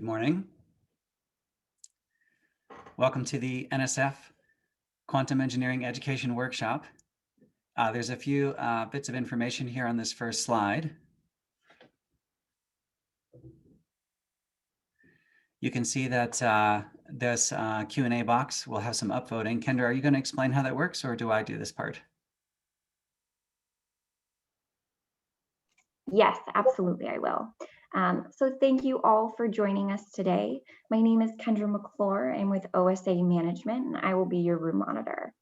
Good morning. Welcome to the NSF Quantum Engineering Education Workshop. There's a few bits of information here on this first slide. You can see that this Q&A box will have some upvoting. Kendra, are you going to explain how that works, or do I do this part? Yes, absolutely, I will. So thank you all for joining us today. My name is Kendra McClure. I'm with OSA Management, and I will be your room monitor.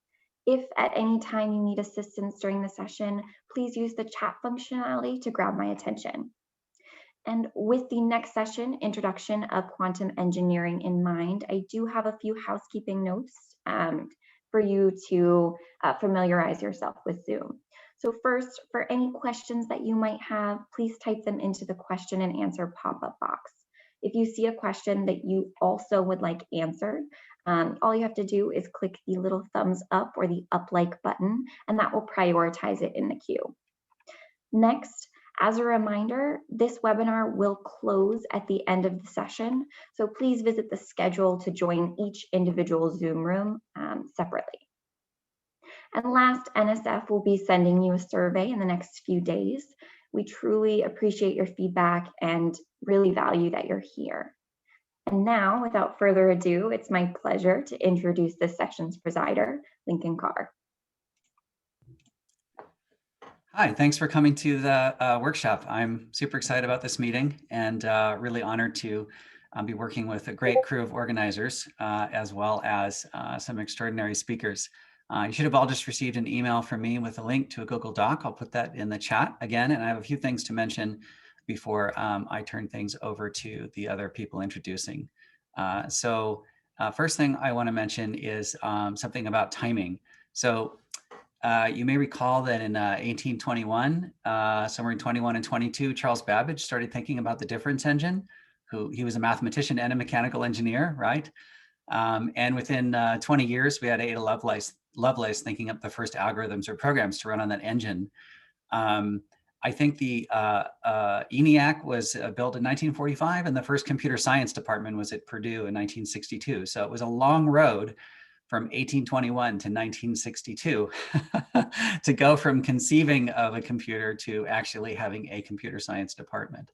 If at any time you need assistance during the session, please use the chat functionality to grab my attention. And with the next session, Introduction of Quantum Engineering in mind, I do have a few housekeeping notes for you to familiarize yourself with Zoom. So first, for any questions that you might have, please type them into the question and answer pop-up box. If you see a question that you also would like answered, all you have to do is click the little thumbs up or the up like button, and that will prioritize it in the queue. Next, as a reminder, this webinar will close at the end of the session, so please visit the schedule to join each individual Zoom room separately. And last, NSF will be sending you a survey in the next few days. We truly appreciate your feedback and really value that you're here. And now, without further ado, it's my pleasure to introduce this session's presider, Lincoln Carr. Hi, thanks for coming to the workshop. I'm super excited about this meeting and really honored to be working with a great crew of organizers as well as some extraordinary speakers. You should have all just received an email from me with a link to a Google Doc. I'll put that in the chat again, and I have a few things to mention before I turn things over to the other people introducing. First thing I want to mention is something about timing. So you may recall that in 1821, somewhere in 21 and 22, Charles Babbage started thinking about the difference engine. He was a mathematician and a mechanical engineer, right? And within 20 years, we had Ada Lovelace thinking up the first algorithms or programs to run on that engine. I think the ENIAC was built in 1945, and the first computer science department was at Purdue in 1962. So it was a long road from 1821 to 1962 to go from conceiving of a computer to actually having a computer science department.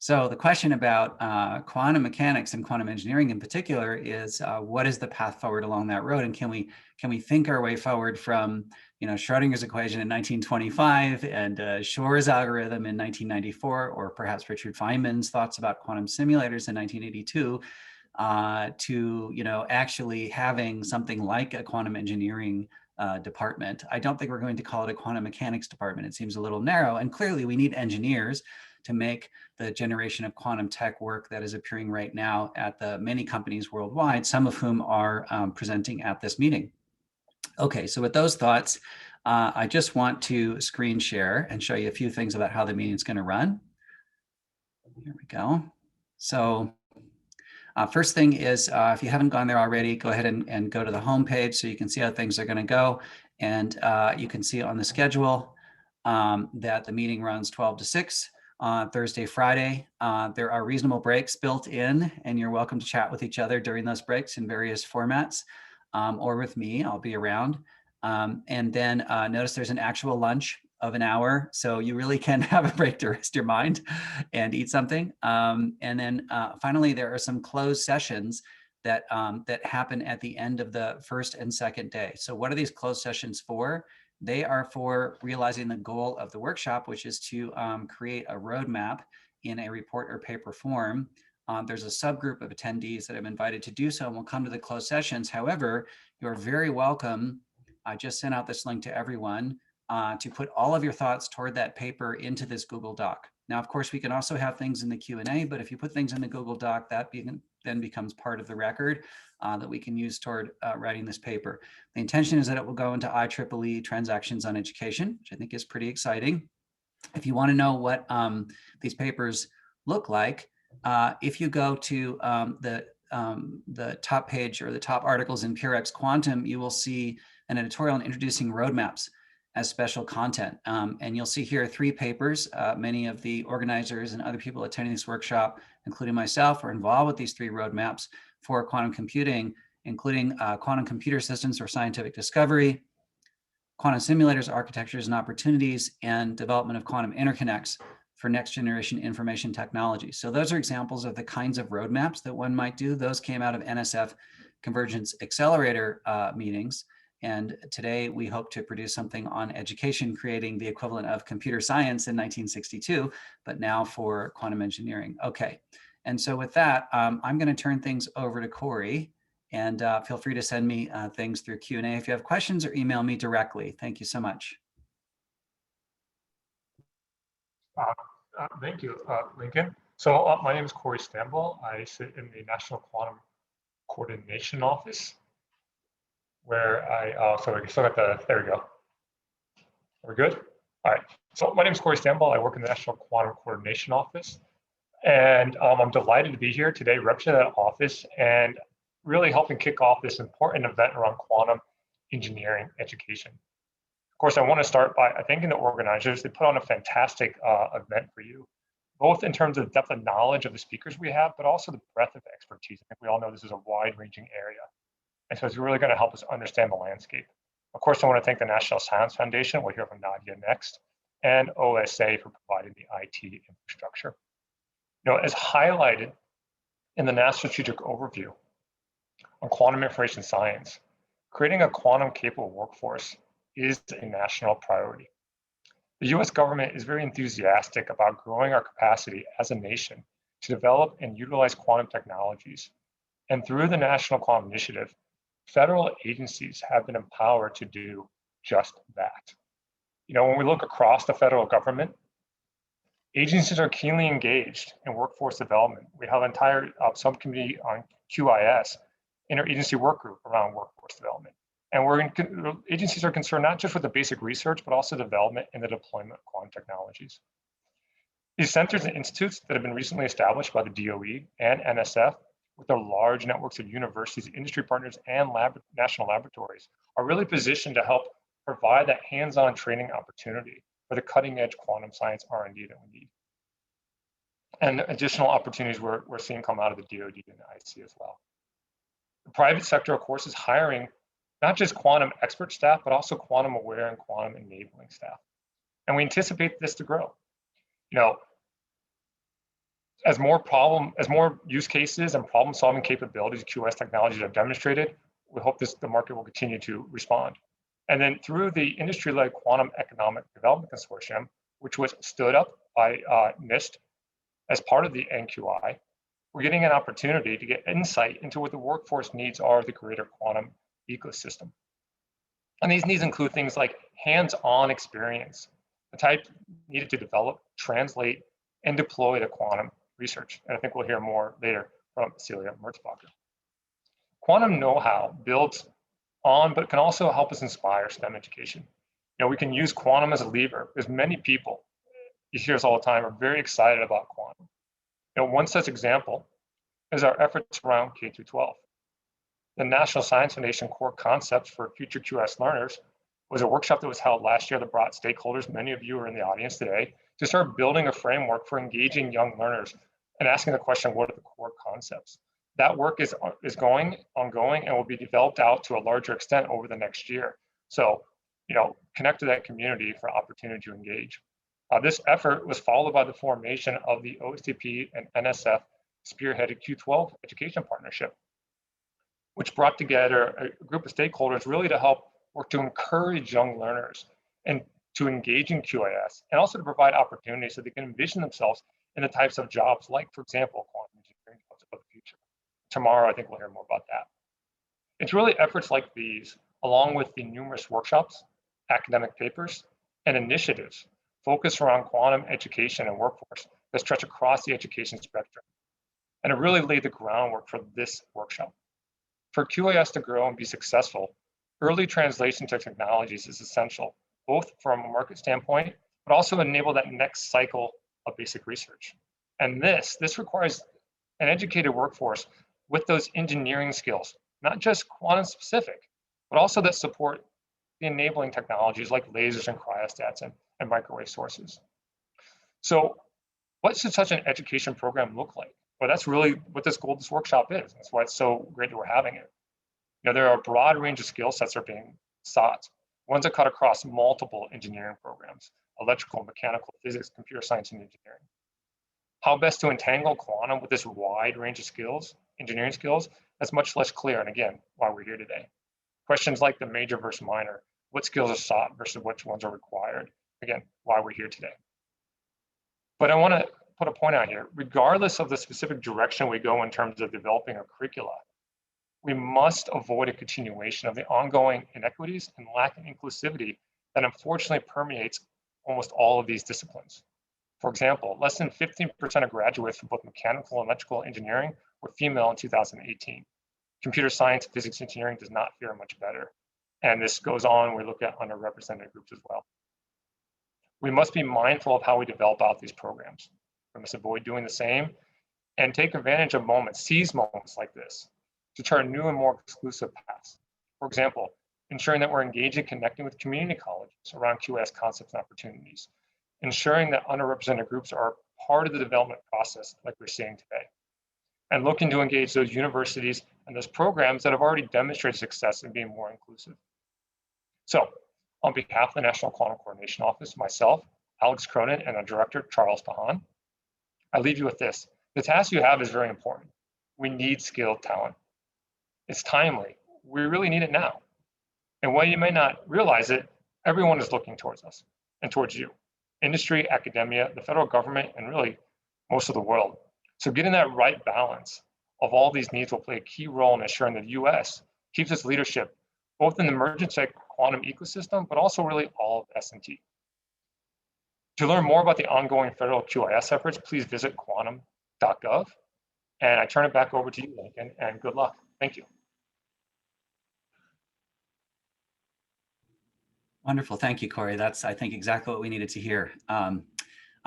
So the question about quantum mechanics and quantum engineering in particular is what is the path forward along that road, and can we think our way forward from Schrodinger's equation in 1925 and Shor's algorithm in 1994, or perhaps Richard Feynman's thoughts about quantum simulators in 1982, to actually having something like a quantum engineering department. I don't think we're going to call it a quantum mechanics department. It seems a little narrow, and clearly we need engineers to make the generation of quantum tech work that is appearing right now at the many companies worldwide, some of whom are presenting at this meeting. Okay, so with those thoughts, I just want to screen share and show you a few things about how the meeting is going to run. Here we go. So first thing is, if you haven't gone there already, go ahead and go to the home page so you can see how things are going to go. And you can see on the schedule that the meeting runs 12 to 6 on Thursday, Friday. There are reasonable breaks built in, and you're welcome to chat with each other during those breaks in various formats, or with me. I'll be around. And then notice there's an actual lunch of an hour, so you really can have a break to rest your mind and eat something. And then finally, there are some closed sessions that happen at the end of the first and second day. So what are these closed sessions for? They are for realizing the goal of the workshop, which is to create a roadmap in a report or paper form. There's a subgroup of attendees that I'm invited to do so, and we'll come to the closed sessions. However, you're very welcome. I just sent out this link to everyone to put all of your thoughts toward that paper into this Google Doc. Now, of course, we can also have things in the Q&A, but if you put things in the Google Doc, that then becomes part of the record that we can use toward writing this paper. The intention is that it will go into IEEE Transactions on Education, which I think is pretty exciting. If you want to know what these papers look like, if you go to the top page or the top articles in PureX Quantum, you will see an editorial on introducing roadmaps. as special content. And you'll see here 3 papers. Many of the organizers and other people attending this workshop, including myself, are involved with these 3 roadmaps for quantum computing, including quantum computer systems for scientific discovery, quantum simulators, architectures and opportunities, and development of quantum interconnects for next generation information technology. So those are examples of the kinds of roadmaps that one might do. Those came out of NSF Convergence Accelerator meetings. And today we hope to produce something on education, creating the equivalent of computer science in 1962, but now for quantum engineering. Okay, and so with that, I'm going to turn things over to Corey, and feel free to send me things through Q&A if you have questions, or email me directly. Thank you so much. Thank you, Lincoln. So my name is Corey Stambaugh. I sit in the National Quantum Coordination Office, where so I still got there we go. We're good? All right. So my name is Corey Stambaugh. I work in the National Quantum Coordination Office. And I'm delighted to be here today representing that office and really helping kick off this important event around quantum engineering education. Of course, I want to start by thanking the organizers. They put on a fantastic event for you, both in terms of the depth of knowledge of the speakers we have, but also the breadth of expertise. I think we all know this is a wide-ranging area. And so it's really going to help us understand the landscape. Of course, I want to thank the National Science Foundation. We'll hear from Nadia next, and OSA for providing the IT infrastructure. You know, as highlighted in the NASA Strategic Overview on quantum information science, creating a quantum capable workforce is a national priority. The US government is very enthusiastic about growing our capacity as a nation to develop and utilize quantum technologies. And through the National Quantum Initiative, federal agencies have been empowered to do just that. You know, when we look across the federal government, agencies are keenly engaged in workforce development. We have an entire subcommittee on QIS, interagency work group around workforce development. And agencies are concerned not just with the basic research, but also development and the deployment of quantum technologies. These centers and institutes that have been recently established by the DOE and NSF, with their large networks of universities, industry partners, and national laboratories, are really positioned to help provide that hands-on training opportunity for the cutting-edge quantum science R&D that we need. And additional opportunities we're seeing come out of the DoD and the IC as well. The private sector, of course, is hiring not just quantum expert staff, but also quantum aware and quantum enabling staff. And we anticipate this to grow. You know, as more use cases and problem solving capabilities QS technologies have demonstrated, we hope the market will continue to respond. And then through the industry-led Quantum Economic Development Consortium, which was stood up by NIST as part of the NQI, we're getting an opportunity to get insight into what the workforce needs are of the greater quantum ecosystem. And these needs include things like hands-on experience, the type needed to develop, translate, and deploy the quantum research. And I think we'll hear more later from Celia Merzbacher. Quantum know-how builds on, but can also help us inspire STEM education. You know, we can use quantum as a lever, because many people, you hear us all the time, are very excited about quantum. You know, one such example is our efforts around K-12. The National Science Foundation Core Concepts for Future QS Learners was a workshop that was held last year that brought stakeholders, many of you are in the audience today, to start building a framework for engaging young learners and asking the question, what are the core concepts? That work is ongoing and will be developed out to a larger extent over the next year. So, you know, connect to that community for opportunity to engage. This effort was followed by the formation of the OSTP and NSF spearheaded Q12 education partnership, which brought together a group of stakeholders really to help work to encourage young learners and to engage in QIS, and also to provide opportunities so they can envision themselves in the types of jobs like, for example, quantum engineering jobs of the future. Tomorrow, I think we'll hear more about that. It's really efforts like these, along with the numerous workshops, academic papers, and initiatives focused around quantum education and workforce that stretch across the education spectrum. And it really laid the groundwork for this workshop. For QIS to grow and be successful, early translation to technologies is essential, both from a market standpoint, but also enable that next cycle of basic research. And this requires an educated workforce with those engineering skills, not just quantum specific, but also that support the enabling technologies like lasers and cryostats and microwave sources. So what should such an education program look like? Well, that's really what this workshop is. That's why it's so great that we're having it. There are a broad range of skill sets that are being sought, ones that cut across multiple engineering programs: electrical, mechanical, physics, computer science, and engineering. How best to entangle quantum with this wide range of skills, engineering skills, that's much less clear, and again, why we're here today. Questions like the major versus minor, what skills are sought versus which ones are required, again, why we're here today. But I want to put a point out here. Regardless of the specific direction we go in terms of developing a curricula, we must avoid a continuation of the ongoing inequities and lack of inclusivity that unfortunately permeates almost all of these disciplines. For example, less than 15% of graduates from both mechanical and electrical engineering were female in 2018. Computer science, physics, engineering does not fare much better. And this goes on, we look at underrepresented groups as well. We must be mindful of how we develop out these programs. We must avoid doing the same and take advantage of moments, seize moments like this to chart new and more exclusive paths. For example, ensuring that we're engaging, connecting with community colleges around QS concepts and opportunities, ensuring that underrepresented groups are part of the development process like we're seeing today, and looking to engage those universities and those programs that have already demonstrated success in being more inclusive. So, on behalf of the National Quantum Coordination Office, myself, Alex Cronin, and our director, Charles Pahan, I leave you with this. The task you have is very important. We need skilled talent. It's timely. We really need it now. And while you may not realize it, everyone is looking towards us and towards you. Industry, academia, the federal government, and really most of the world. So getting that right balance of all these needs will play a key role in ensuring that the US keeps its leadership both in the emerging tech quantum ecosystem, but also really all of S&T. To learn more about the ongoing federal QIS efforts, please visit quantum.gov. And I turn it back over to you, Lincoln, and good luck. Thank you. Wonderful. Thank you, Corey. That's, I think, exactly what we needed to hear. I'm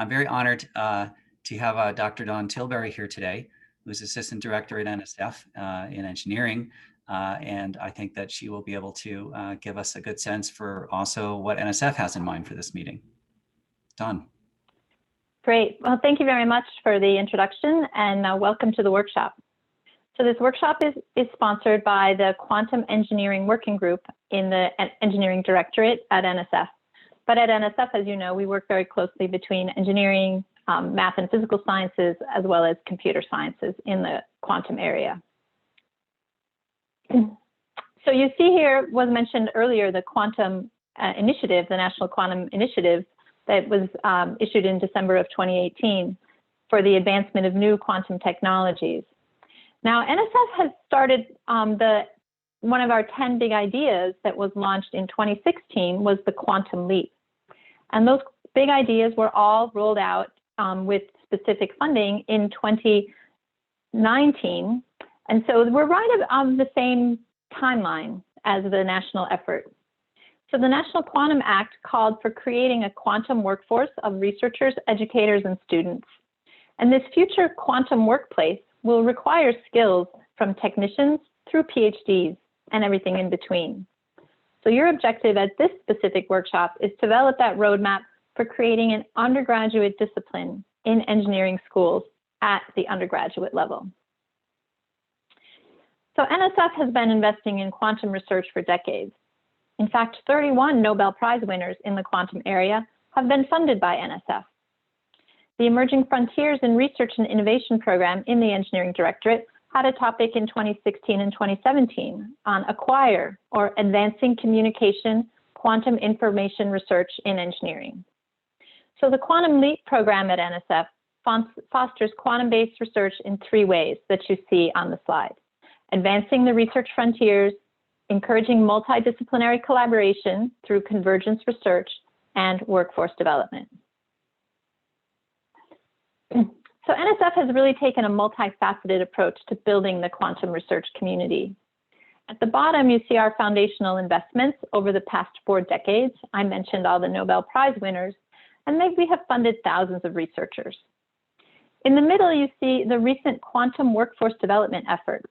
very honored to have Dr. Dawn Tilbury here today, who's Assistant Director at NSF in Engineering. And I think that she will be able to give us a good sense for also what NSF has in mind for this meeting. Dawn. Great. Well, thank you very much for the introduction, and welcome to the workshop. So this workshop is sponsored by the Quantum Engineering Working Group in the Engineering Directorate at NSF. But at NSF, as you know, we work very closely between engineering, math and physical sciences, as well as computer sciences in the quantum area. So you see here was mentioned earlier the quantum initiative, the National Quantum Initiative that was issued in December of 2018 for the advancement of new quantum technologies. Now, NSF has started one of our 10 big ideas that was launched in 2016 was the quantum leap. And those big ideas were all rolled out with specific funding in 2019. And so we're right on the same timeline as the national effort. So the National Quantum Act called for creating a quantum workforce of researchers, educators, and students. And this future quantum workplace will require skills from technicians through PhDs and everything in between. So your objective at this specific workshop is to develop that roadmap for creating an undergraduate discipline in engineering schools at the undergraduate level. So NSF has been investing in quantum research for decades. In fact, 31 Nobel Prize winners in the quantum area have been funded by NSF. The Emerging Frontiers in Research and Innovation program in the Engineering Directorate had a topic in 2016 and 2017 on AQUIRE, or Advancing Communication Quantum Information Research in Engineering. So the Quantum Leap program at NSF fosters quantum-based research in 3 ways that you see on the slide: advancing the research frontiers, encouraging multidisciplinary collaboration through convergence research, and workforce development. So NSF has really taken a multifaceted approach to building the quantum research community. At the bottom, you see our foundational investments over the past 4 decades. I mentioned all the Nobel Prize winners, and we have funded thousands of researchers. In the middle, you see the recent quantum workforce development effort.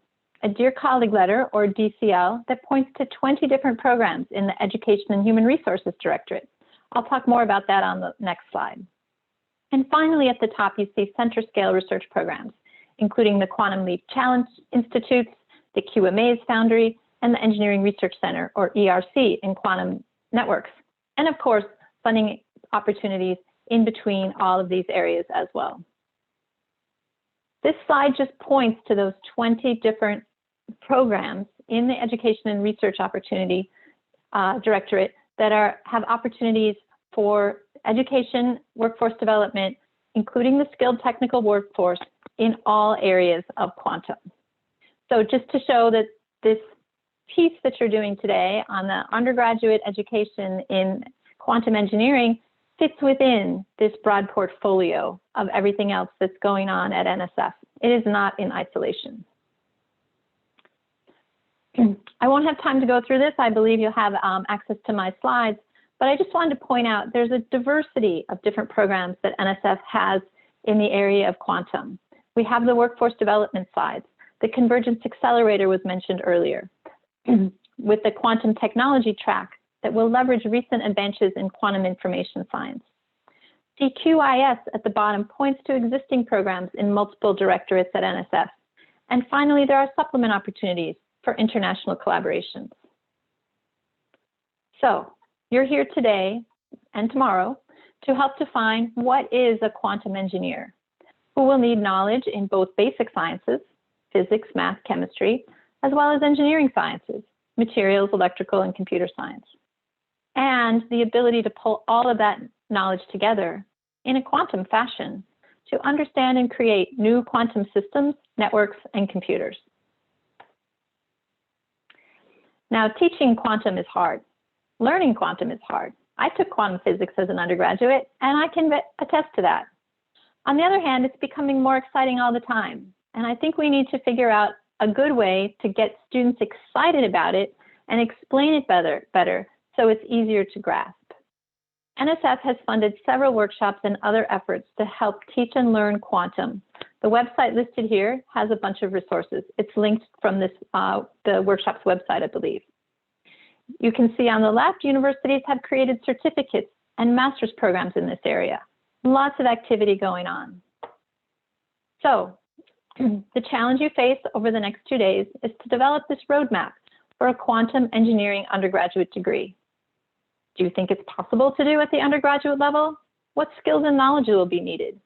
a Dear Colleague letter, or DCL, that points to 20 different programs in the Education and Human Resources Directorate. I'll talk more about that on the next slide. And finally, at the top, you see center scale research programs, including the Quantum Leap Challenge Institutes, the QMA's Foundry, and the Engineering Research Center, or ERC, in quantum networks. And of course, funding opportunities in between all of these areas as well. This slide just points to those 20 different programs in the Education and Research Opportunity Directorate that have opportunities for education, workforce development, including the skilled technical workforce in all areas of quantum. So just to show that this piece that you're doing today on the undergraduate education in quantum engineering fits within this broad portfolio of everything else that's going on at NSF. It is not in isolation. I won't have time to go through this. I believe you'll have access to my slides, but I just wanted to point out there's a diversity of different programs that NSF has in the area of quantum. We have the workforce development slides. The Convergence Accelerator was mentioned earlier, with the quantum technology track that will leverage recent advances in quantum information science. CQIS at the bottom points to existing programs in multiple directorates at NSF. And finally, there are supplement opportunities for international collaborations. So you're here today and tomorrow to help define what is a quantum engineer, who will need knowledge in both basic sciences, physics, math, chemistry, as well as engineering sciences, materials, electrical, and computer science, and the ability to pull all of that knowledge together in a quantum fashion to understand and create new quantum systems, networks, and computers. Now, teaching quantum is hard. Learning quantum is hard. I took quantum physics as an undergraduate, and I can attest to that. On the other hand, it's becoming more exciting all the time, and I think we need to figure out a good way to get students excited about it and explain it better so it's easier to grasp. NSF has funded several workshops and other efforts to help teach and learn quantum. The website listed here has a bunch of resources. It's linked from this, the workshop's website, I believe. You can see on the left, universities have created certificates and master's programs in this area. Lots of activity going on. So the challenge you face over the next 2 days is to develop this roadmap for a quantum engineering undergraduate degree. Do you think it's possible to do at the undergraduate level? What skills and knowledge will be needed?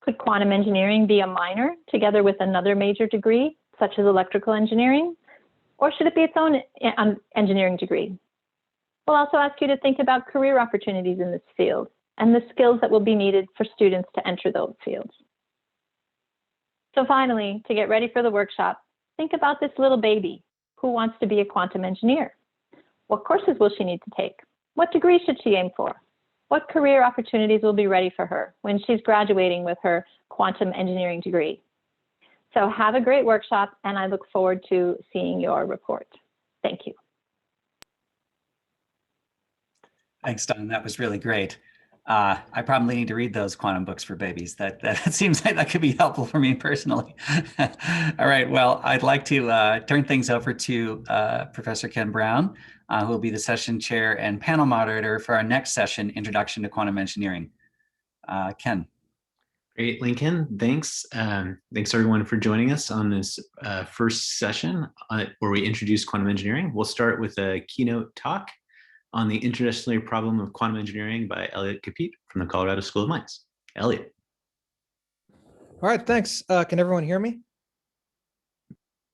Could quantum engineering be a minor together with another major degree, such as electrical engineering? Or should it be its own engineering degree? We'll also ask you to think about career opportunities in this field and the skills that will be needed for students to enter those fields. So finally, to get ready for the workshop, think about this little baby who wants to be a quantum engineer. What courses will she need to take? What degree should she aim for? What career opportunities will be ready for her when she's graduating with her quantum engineering degree? So have a great workshop, and I look forward to seeing your report. Thank you. Thanks, Dawn. That was really great. I probably need to read those quantum books for babies. That seems like that could be helpful for me personally. All right, well, I'd like to turn things over to Professor Ken Brown, who will be the session chair and panel moderator for our next session, Introduction to Quantum Engineering. Ken. Great, Lincoln. Thanks. Thanks everyone for joining us on this first session where we introduce quantum engineering. We'll start with a keynote talk on the interdisciplinary problem of quantum engineering by Eliot Kapit from the Colorado School of Mines. Eliot. All right, thanks. Can everyone hear me?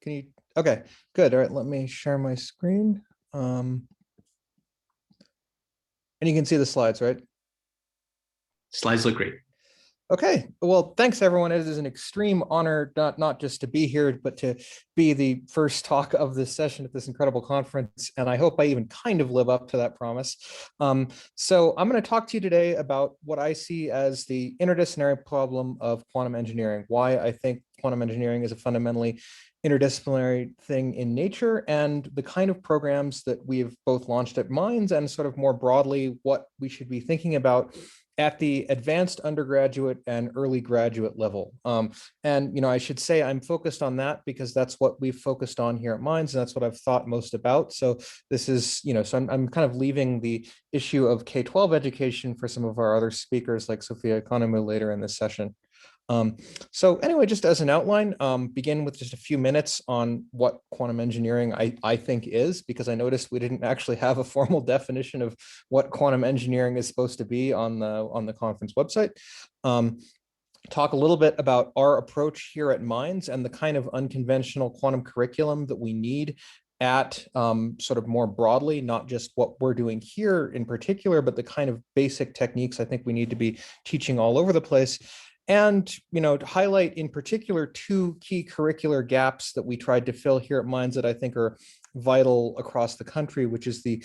Can you? Okay, good. All right, let me share my screen. And you can see the slides, right? Slides look great. Okay, well, thanks everyone. It is an extreme honor, not just to be here, but to be the first talk of this session at this incredible conference. And I hope I even kind of live up to that promise. So I'm going to talk to you today about what I see as the interdisciplinary problem of quantum engineering, why I think quantum engineering is a fundamentally interdisciplinary thing in nature, and the kind of programs that we've both launched at Mines and sort of more broadly what we should be thinking about at the advanced undergraduate and early graduate level. And I should say I'm focused on that because that's what we've focused on here at Minds, and that's what I've thought most about. So this is, so I'm kind of leaving the issue of K-12 education for some of our other speakers like Sophia Economou later in this session. So anyway, just as an outline, begin with just a few minutes on what quantum engineering I think is, because I noticed we didn't actually have a formal definition of what quantum engineering is supposed to be on the conference website. Talk a little bit about our approach here at Minds and the kind of unconventional quantum curriculum that we need at sort of more broadly, not just what we're doing here in particular, but the kind of basic techniques I think we need to be teaching all over the place. And, to highlight in particular 2 key curricular gaps that we tried to fill here at Minds that I think are vital across the country, which is the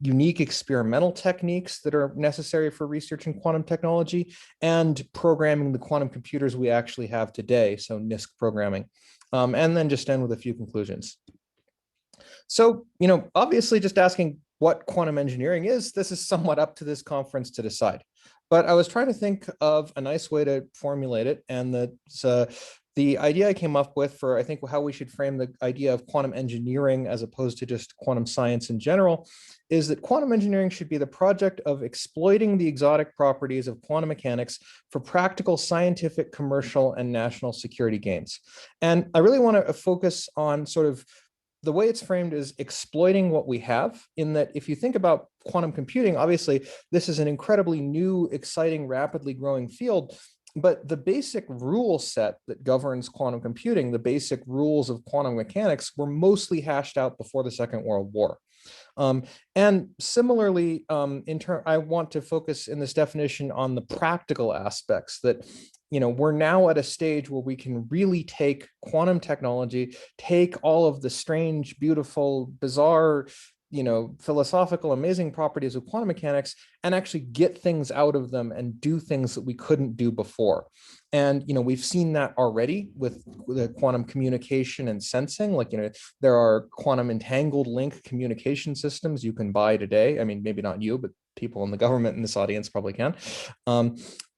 unique experimental techniques that are necessary for research in quantum technology and programming the quantum computers we actually have today, so NISQ programming, and then just end with a few conclusions. So, obviously just asking what quantum engineering is, this is somewhat up to this conference to decide. But I was trying to think of a nice way to formulate it, and the idea I came up with for, I think, how we should frame the idea of quantum engineering as opposed to just quantum science in general, is that quantum engineering should be the project of exploiting the exotic properties of quantum mechanics for practical scientific, commercial, and national security gains. And I really want to focus on sort of the way it's framed is exploiting what we have, in that if you think about quantum computing, obviously this is an incredibly new, exciting, rapidly growing field, but the basic rule set that governs quantum computing, the basic rules of quantum mechanics, were mostly hashed out before the Second World War. And similarly, I want to focus in this definition on the practical aspects that, we're now at a stage where we can really take quantum technology, take all of the strange, beautiful, bizarre, philosophical, amazing properties of quantum mechanics and actually get things out of them and do things that we couldn't do before. And, we've seen that already with the quantum communication and sensing, like, there are quantum entangled link communication systems you can buy today. I mean, maybe not you, but people in the government in this audience probably can.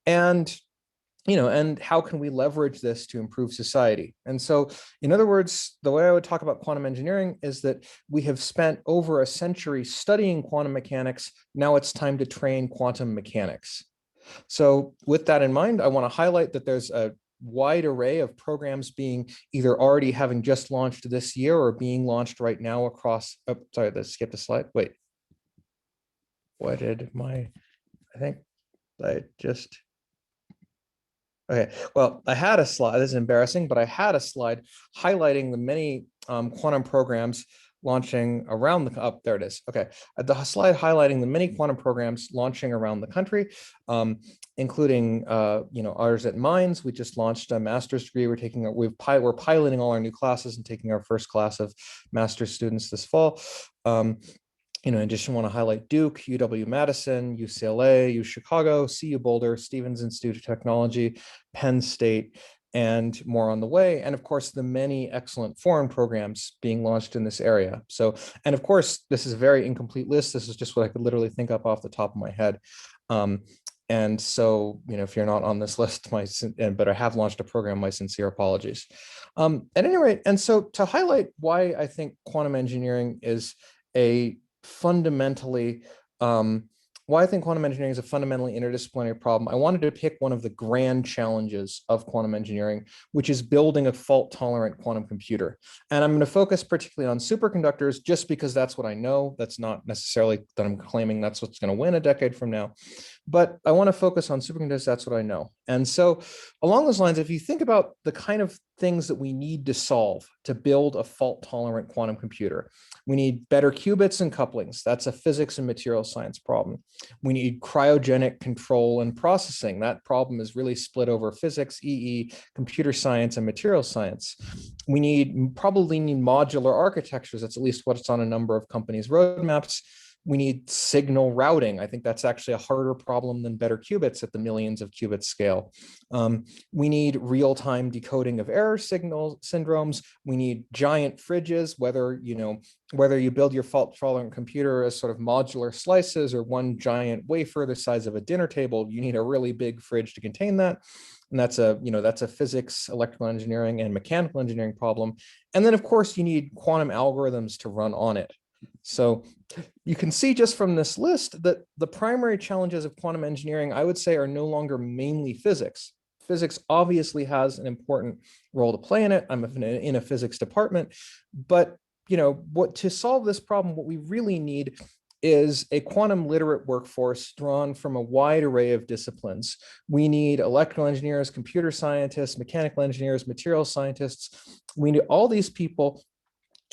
And how can we leverage this to improve society? And so, in other words, the way I would talk about quantum engineering is that we have spent over a century studying quantum mechanics. Now it's time to train quantum mechanics. So with that in mind, I want to highlight that there's a wide array of programs being either already having just launched this year or being launched right now across, sorry, let's skip the slide. Wait, okay, well, I had a slide, this is embarrassing, but I had a slide highlighting the many quantum programs launching around there it is. Okay, the slide highlighting the many quantum programs launching around the country, including, ours at Minds. We just launched a master's degree. We're piloting all our new classes and taking our first class of master's students this fall. In addition, I want to highlight Duke, UW-Madison, UCLA, U Chicago, CU Boulder, Stevens Institute of Technology, Penn State, and more on the way. And of course, the many excellent foreign programs being launched in this area. So, and of course, this is a very incomplete list. This is just what I could literally think up off the top of my head. And so, if you're not on this list, but I have launched a program, my sincere apologies. At any rate, and so to highlight why I think quantum engineering is why I think quantum engineering is a fundamentally interdisciplinary problem, I wanted to pick one of the grand challenges of quantum engineering, which is building a fault-tolerant quantum computer. And I'm going to focus particularly on superconductors just because that's what I know. That's not necessarily that I'm claiming that's what's going to win a decade from now. But I want to focus on superconductors, that's what I know. And so along those lines, if you think about the kind of things that we need to solve to build a fault-tolerant quantum computer, we need better qubits and couplings. That's a physics and material science problem. We need cryogenic control and processing. That problem is really split over physics, EE, computer science, and material science. We probably need modular architectures. That's at least what's on a number of companies' roadmaps. We need signal routing. I think that's actually a harder problem than better qubits at the millions of qubit scale. We need real-time decoding of error signal syndromes. We need giant fridges, whether you build your fault-tolerant computer as sort of modular slices or one giant wafer the size of a dinner table, you need a really big fridge to contain that. And that's a physics, electrical engineering, and mechanical engineering problem. And then, of course, you need quantum algorithms to run on it. So you can see just from this list that the primary challenges of quantum engineering, I would say, are no longer mainly physics. Physics obviously has an important role to play in it. I'm in a physics department, but to solve this problem, what we really need is a quantum literate workforce drawn from a wide array of disciplines. We need electrical engineers, computer scientists, mechanical engineers, material scientists. We need all these people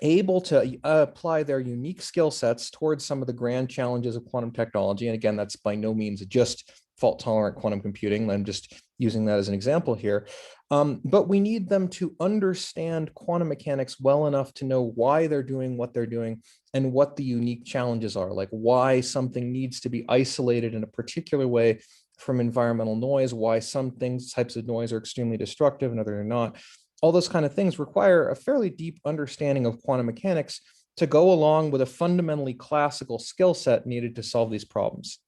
able to apply their unique skill sets towards some of the grand challenges of quantum technology. And again, that's by no means just fault-tolerant quantum computing. I'm just using that as an example here. But we need them to understand quantum mechanics well enough to know why they're doing what they're doing and what the unique challenges are, like why something needs to be isolated in a particular way from environmental noise, why some types of noise are extremely destructive and others are not. All those kind of things require a fairly deep understanding of quantum mechanics to go along with a fundamentally classical skill set needed to solve these problems.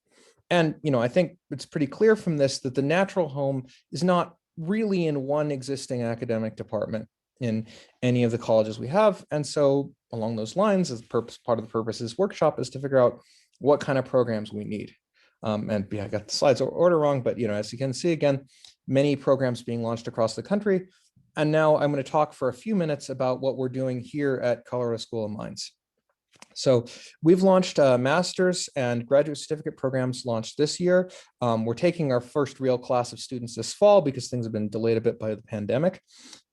And, I think it's pretty clear from this that the natural home is not really in one existing academic department in any of the colleges we have. And so along those lines, part of the purpose of this workshop is to figure out what kind of programs we need. I got the slides order wrong, but, as you can see, again, many programs being launched across the country. And now I'm going to talk for a few minutes about what we're doing here at Colorado School of Mines. So we've launched master's and graduate certificate programs launched this year. We're taking our first real class of students this fall because things have been delayed a bit by the pandemic.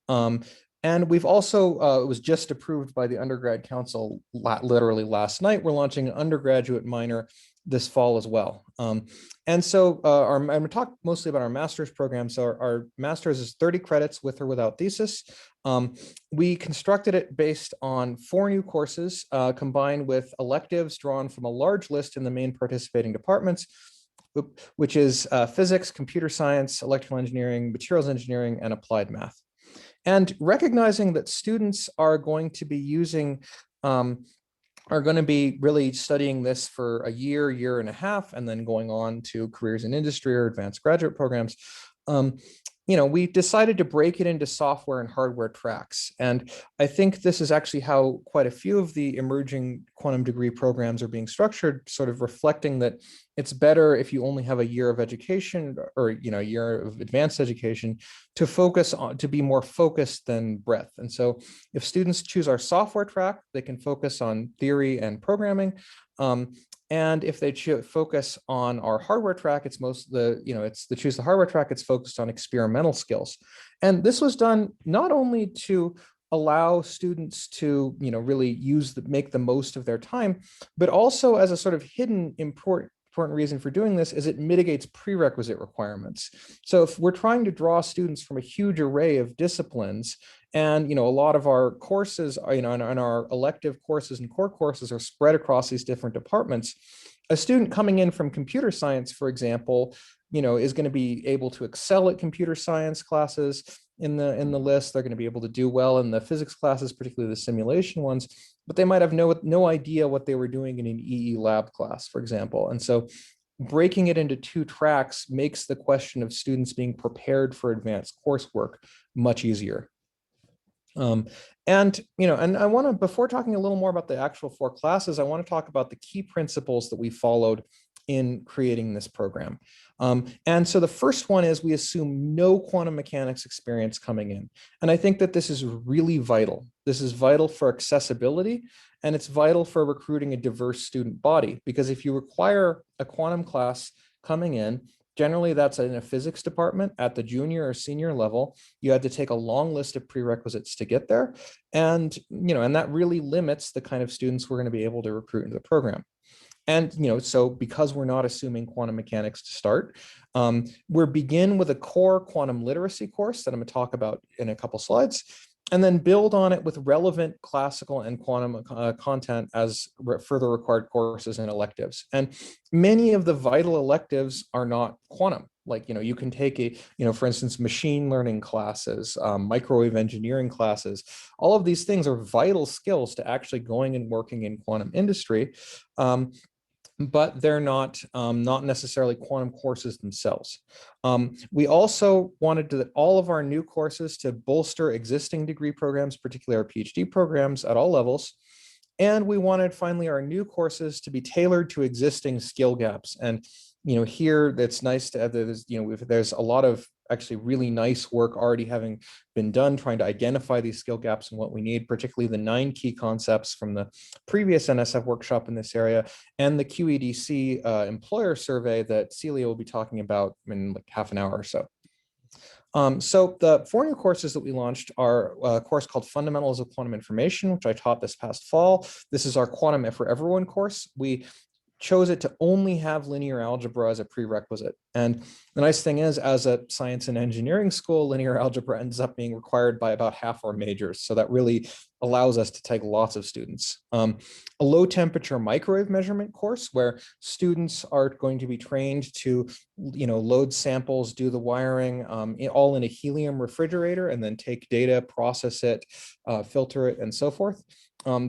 And we've also, it was just approved by the undergrad council literally last night. We're launching an undergraduate minor this fall as well. And so I'm going to talk mostly about our master's program. So our master's is 30 credits with or without thesis. We constructed it based on 4 new courses combined with electives drawn from a large list in the main participating departments, which is physics, computer science, electrical engineering, materials engineering, and applied math. And recognizing that students are going to be really studying this for a year and a half, and then going on to careers in industry or advanced graduate programs. We decided to break it into software and hardware tracks. And I think this is actually how quite a few of the emerging quantum degree programs are being structured, sort of reflecting that it's better if you only have a year of education or, a year of advanced education to be more focused than breadth. And so if students choose our software track, they can focus on theory and programming. And if they focus on our hardware track, it's choose the hardware track, it's focused on experimental skills. And this was done not only to allow students to, really make the most of their time, but also as a sort of hidden important reason for doing this is it mitigates prerequisite requirements. So if we're trying to draw students from a huge array of disciplines, and a lot of our courses, and our elective courses and core courses are spread across these different departments, a student coming in from computer science, for example, is going to be able to excel at computer science classes in the list. They're going to be able to do well in the physics classes, particularly the simulation ones, but they might have no idea what they were doing in an EE lab class, for example. And so breaking it into 2 tracks makes the question of students being prepared for advanced coursework much easier. And I want to, before talking a little more about the actual 4 classes, I want to talk about the key principles that we followed in creating this program. And so the first one is we assume no quantum mechanics experience coming in. And I think that this is really vital. This is vital for accessibility, and it's vital for recruiting a diverse student body, because if you require a quantum class coming in, generally that's in a physics department at the junior or senior level. You had to take a long list of prerequisites to get there. And, and that really limits the kind of students we're going to be able to recruit into the program. And, so because we're not assuming quantum mechanics to start, we begin with a core quantum literacy course that I'm going to talk about in a couple slides. and then build on it with relevant classical and quantum content as further required courses and electives. And many of the vital electives are not quantum. Like, you can take for instance, machine learning classes, microwave engineering classes. All of these things are vital skills to actually going and working in quantum industry. But they're not necessarily quantum courses themselves. We also wanted all of our new courses to bolster existing degree programs, particularly our PhD programs at all levels. And we wanted finally our new courses to be tailored to existing skill gaps. And here it's nice to have there's a lot of actually really nice work already having been done trying to identify these skill gaps and what we need, particularly the 9 key concepts from the previous NSF workshop in this area and the QEDC employer survey that Celia will be talking about in like half an hour or so. So the 4 new courses that we launched are a course called Fundamentals of Quantum Information, which I taught this past fall. This is our Quantum for Everyone course. We chose it to only have linear algebra as a prerequisite. And the nice thing is, as a science and engineering school, linear algebra ends up being required by about half our majors. So that really allows us to take lots of students. A low temperature microwave measurement course where students are going to be trained to, load samples, do the wiring, all in a helium refrigerator, and then take data, process it, filter it, and so forth.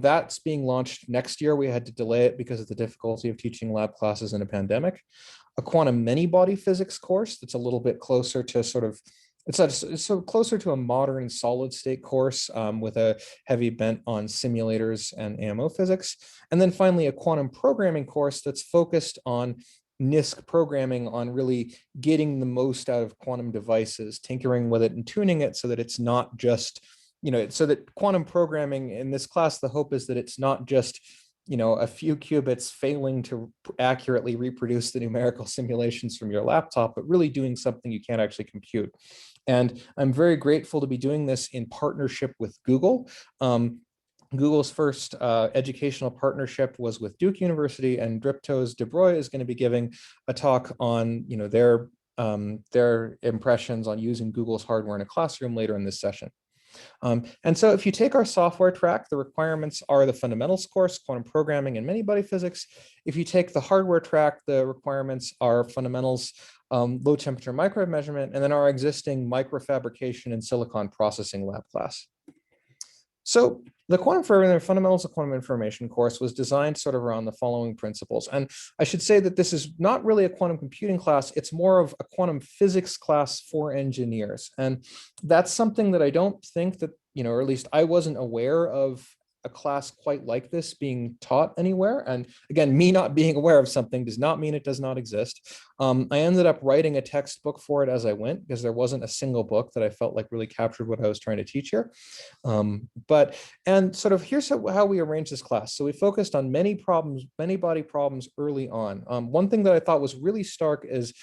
That's being launched next year. We had to delay it because of the difficulty of teaching lab classes in a pandemic. A quantum many-body physics course that's a little bit closer to it's closer to a modern solid-state course with a heavy bent on simulators and AMO physics. And then finally, a quantum programming course that's focused on NISC programming, on really getting the most out of quantum devices, tinkering with it and tuning it so that it's not just so that quantum programming in this class, the hope is that it's not just, a few qubits failing to accurately reproduce the numerical simulations from your laptop, but really doing something you can't actually compute. And I'm very grateful to be doing this in partnership with Google. Google's first educational partnership was with Duke University, and Dripto's De Broglie is going to be giving a talk on, their impressions on using Google's hardware in a classroom later in this session. And so if you take our software track, the requirements are the fundamentals course, quantum programming, and many-body physics. If you take the hardware track, the requirements are fundamentals, low temperature microwave measurement, and then our existing microfabrication and silicon processing lab class. So the Fundamentals of Quantum Information course was designed sort of around the following principles. And I should say that this is not really a quantum computing class, it's more of a quantum physics class for engineers. And that's something that I don't think that, or at least I wasn't aware of a class quite like this being taught anywhere. And again, me not being aware of something does not mean it does not exist. I ended up writing a textbook for it as I went because there wasn't a single book that I felt like really captured what I was trying to teach here. And sort of here's how we arranged this class. So we focused on many body problems early on. One thing that I thought was really stark is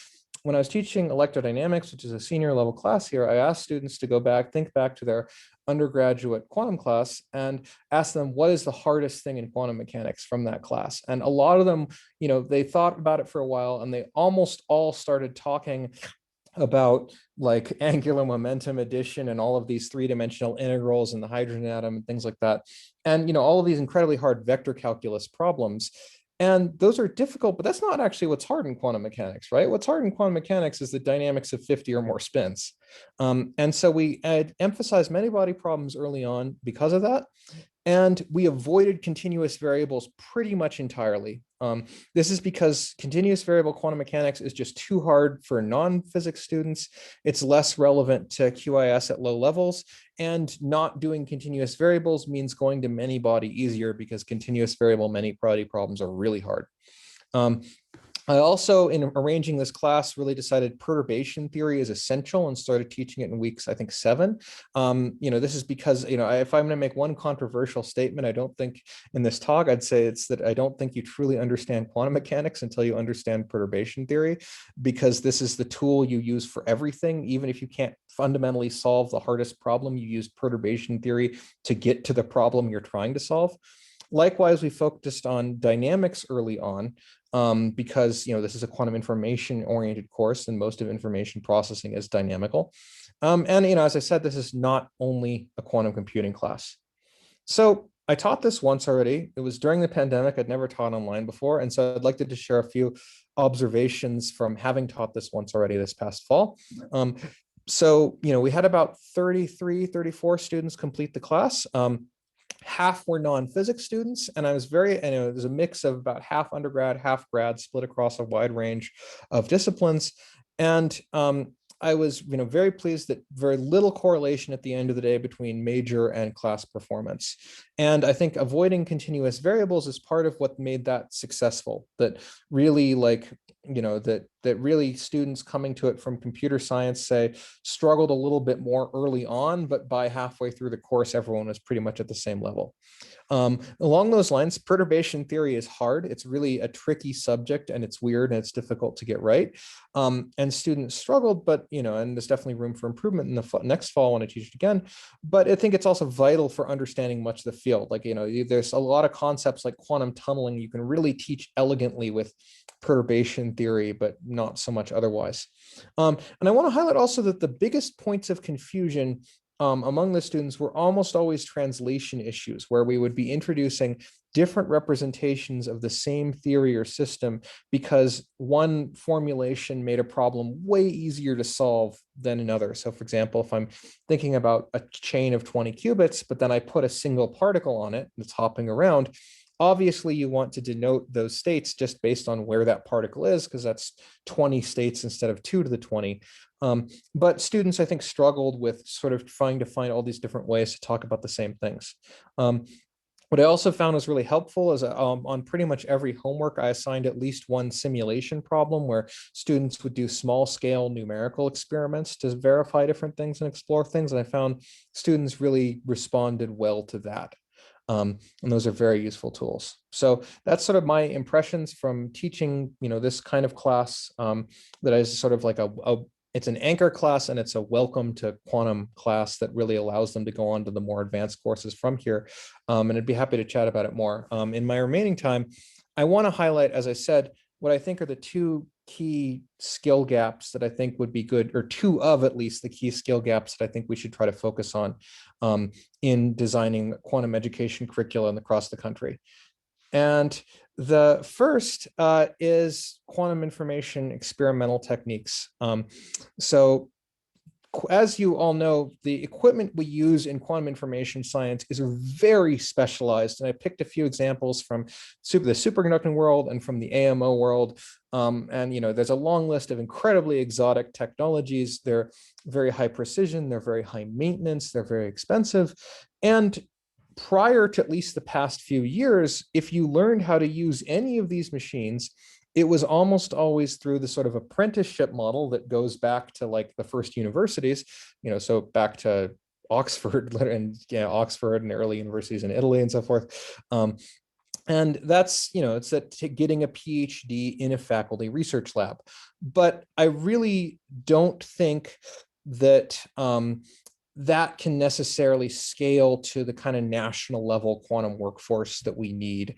when I was teaching electrodynamics, which is a senior level class here, I asked students to think back to their undergraduate quantum class and ask them, what is the hardest thing in quantum mechanics from that class? And a lot of them, they thought about it for a while and they almost all started talking about like angular momentum addition and all of these 3-dimensional integrals and the hydrogen atom and things like that. And, all of these incredibly hard vector calculus problems. And those are difficult, but that's not actually what's hard in quantum mechanics, right? What's hard in quantum mechanics is the dynamics of 50 or more spins. And so we emphasized many body problems early on because of that. And we avoided continuous variables pretty much entirely. This is because continuous variable quantum mechanics is just too hard for non-physics students. It's less relevant to QIS at low levels, and not doing continuous variables means going to many body easier because continuous variable many body problems are really hard. I also, in arranging this class, really decided perturbation theory is essential and started teaching it in weeks, I think, 7. This is because, if I'm going to make one controversial statement, I don't think in this talk, I'd say it's that I don't think you truly understand quantum mechanics until you understand perturbation theory, because this is the tool you use for everything. Even if you can't fundamentally solve the hardest problem, you use perturbation theory to get to the problem you're trying to solve. Likewise, we focused on dynamics early on because this is a quantum information oriented course and most of information processing is dynamical. And as I said, this is not only a quantum computing class. So I taught this once already. It was during the pandemic. I'd never taught online before. And so I'd like to just share a few observations from having taught this once already this past fall. So we had about 33, 34 students complete the class. Half were non-physics students, and it was a mix of about half undergrad, half grad, split across a wide range of disciplines. And I was very pleased that very little correlation at the end of the day between major and class performance. And I think avoiding continuous variables is part of what made that successful. That really that really students coming to it from computer science, say, struggled a little bit more early on, but by halfway through the course, everyone was pretty much at the same level. Along those lines, perturbation theory is hard. It's really a tricky subject, and it's weird, and it's difficult to get right. And students struggled, but and there's definitely room for improvement in the next fall when I teach it again. But I think it's also vital for understanding much of the field. Like there's a lot of concepts like quantum tunneling you can really teach elegantly with perturbation theory, but not so much otherwise. And I want to highlight also that the biggest points of confusion among the students were almost always translation issues, where we would be introducing different representations of the same theory or system because one formulation made a problem way easier to solve than another. So for example, if I'm thinking about a chain of 20 qubits, but then I put a single particle on it that's hopping around, obviously you want to denote those states just based on where that particle is, because that's 20 states instead of 2 to the 20. But students, I think, struggled with sort of trying to find all these different ways to talk about the same things. What I also found was really helpful is on pretty much every homework, I assigned at least one simulation problem where students would do small scale numerical experiments to verify different things and explore things. And I found students really responded well to that. And those are very useful tools. So that's sort of my impressions from teaching, this kind of class that is sort of like it's an anchor class, and it's a welcome to quantum class that really allows them to go on to the more advanced courses from here. And I'd be happy to chat about it more. In my remaining time, I want to highlight, as I said, what I think are the two key skill gaps that I think would be good, or two of at least the key skill gaps that I think we should try to focus on in designing quantum education curriculum across the country. And the first is quantum information experimental techniques. So as you all know, the equipment we use in quantum information science is very specialized. And I picked a few examples from the superconducting world and from the AMO world. And there's a long list of incredibly exotic technologies. They're very high precision, they're very high maintenance, they're very expensive. And prior to at least the past few years, if you learned how to use any of these machines, it was almost always through the sort of apprenticeship model that goes back to like the first universities, so back to Oxford and Oxford and early universities in Italy and so forth. And that's, it's that getting a PhD in a faculty research lab. But I really don't think that that can necessarily scale to the kind of national level quantum workforce that we need.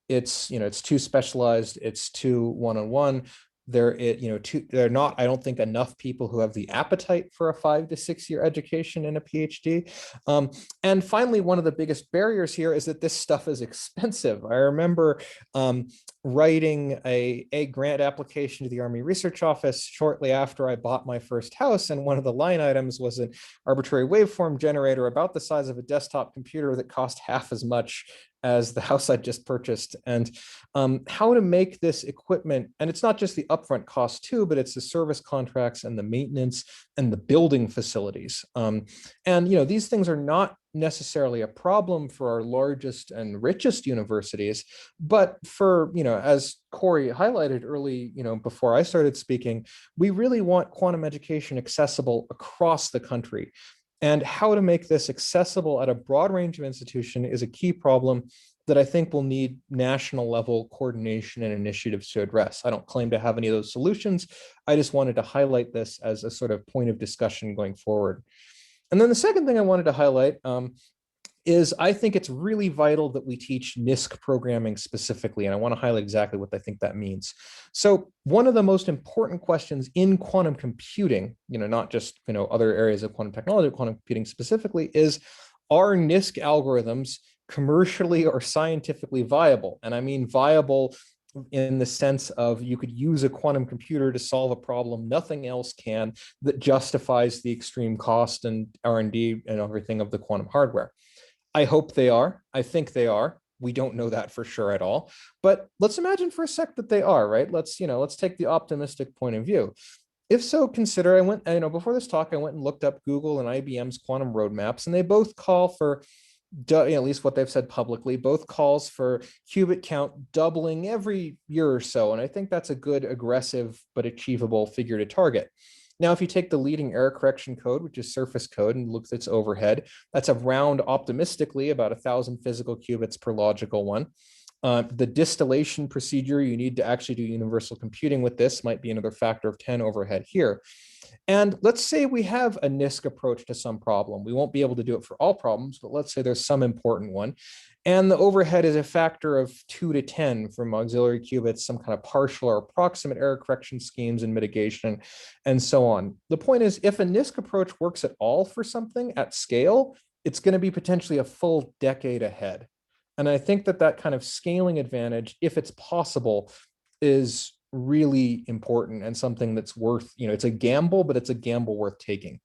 It's too specialized, it's too one-on-one. They're not, I don't think, enough people who have the appetite for a 5 to 6 year education and a PhD. And finally, one of the biggest barriers here is that this stuff is expensive. I remember writing a grant application to the Army Research Office shortly after I bought my first house. And one of the line items was an arbitrary waveform generator about the size of a desktop computer that cost half as much as the house I just purchased. And how to make this equipment, and it's not just the upfront cost too, but it's the service contracts and the maintenance and the building facilities. And these things are not necessarily a problem for our largest and richest universities, but for, as Corey highlighted early, before I started speaking, we really want quantum education accessible across the country. And how to make this accessible at a broad range of institution is a key problem that I think will need national level coordination and initiatives to address. I don't claim to have any of those solutions. I just wanted to highlight this as a sort of point of discussion going forward. And then the second thing I wanted to highlight is I think it's really vital that we teach NISC programming specifically, and I want to highlight exactly what I think that means. So one of the most important questions in quantum computing, not just other areas of quantum technology, quantum computing specifically, is are NISC algorithms commercially or scientifically viable? And I mean viable in the sense of you could use a quantum computer to solve a problem nothing else can, that justifies the extreme cost and R&D and everything of the quantum hardware. I hope they are. I think they are. We don't know that for sure at all. But let's imagine for a sec that they are, right? Let's take the optimistic point of view. If so, consider, before this talk, I went and looked up Google and IBM's quantum roadmaps, and they both call for, at least what they've said publicly, both calls for qubit count doubling every year or so. And I think that's a good, aggressive, but achievable figure to target. Now, if you take the leading error correction code, which is surface code, and look at its overhead, that's around optimistically about 1,000 physical qubits per logical one. The distillation procedure you need to actually do universal computing with this might be another factor of 10 overhead here. And let's say we have a NISC approach to some problem. We won't be able to do it for all problems, but let's say there's some important one. And the overhead is a factor of 2 to 10 from auxiliary qubits, some kind of partial or approximate error correction schemes and mitigation, and so on. The point is, if a NISC approach works at all for something at scale, it's going to be potentially a full decade ahead. And I think that kind of scaling advantage, if it's possible, is really important and something that's worth, it's a gamble, but it's a gamble worth taking.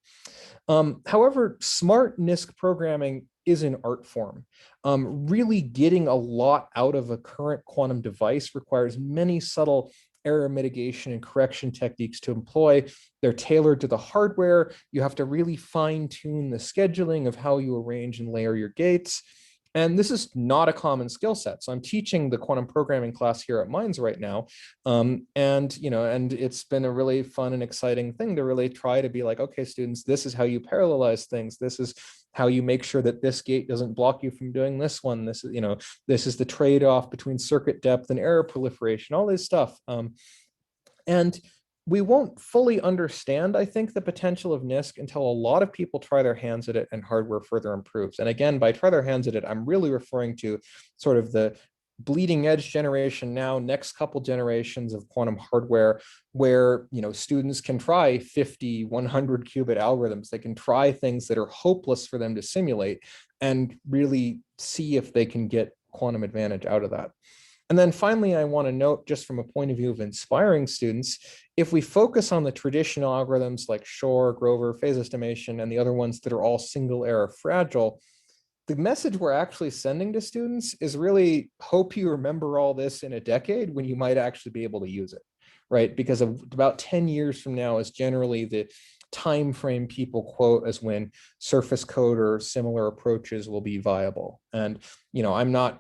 However, smart NISC programming is an art form. Really getting a lot out of a current quantum device requires many subtle error mitigation and correction techniques to employ. They're tailored to the hardware. You have to really fine tune the scheduling of how you arrange and layer your gates. And this is not a common skill set. So I'm teaching the quantum programming class here at Minds right now. And it's been a really fun and exciting thing to really try to be like, okay, students, this is how you parallelize things. This is how you make sure that this gate doesn't block you from doing this one. This is the trade-off between circuit depth and error proliferation, all this stuff. And we won't fully understand, I think, the potential of NISC until a lot of people try their hands at it and hardware further improves. And again, by try their hands at it, I'm really referring to sort of the bleeding edge generation now, next couple generations of quantum hardware, where students can try 50, 100 qubit algorithms. They can try things that are hopeless for them to simulate and really see if they can get quantum advantage out of that. And then finally, I want to note, just from a point of view of inspiring students, if we focus on the traditional algorithms like Shor, Grover, phase estimation, and the other ones that are all single error fragile, the message we're actually sending to students is really hope you remember all this in a decade when you might actually be able to use it, right? Because of about 10 years from now is generally the time frame people quote as when surface code or similar approaches will be viable. And I'm not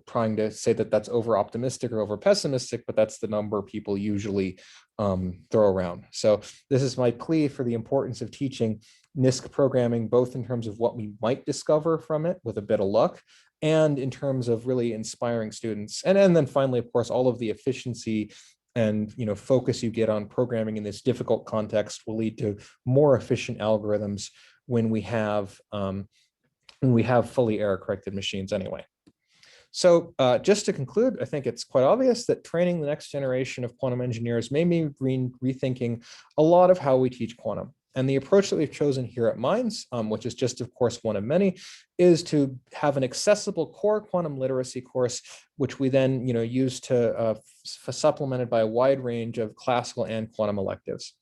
trying to say that that's over optimistic or over pessimistic, but that's the number people usually throw around. So this is my plea for the importance of teaching NISC programming, both in terms of what we might discover from it with a bit of luck, and in terms of really inspiring students. And then finally, of course, all of the efficiency and focus you get on programming in this difficult context will lead to more efficient algorithms when we have fully error corrected machines anyway. So just to conclude, I think it's quite obvious that training the next generation of quantum engineers may mean rethinking a lot of how we teach quantum. And the approach that we've chosen here at Minds, which is just, of course, one of many, is to have an accessible core quantum literacy course, which we then use to supplemented by a wide range of classical and quantum electives.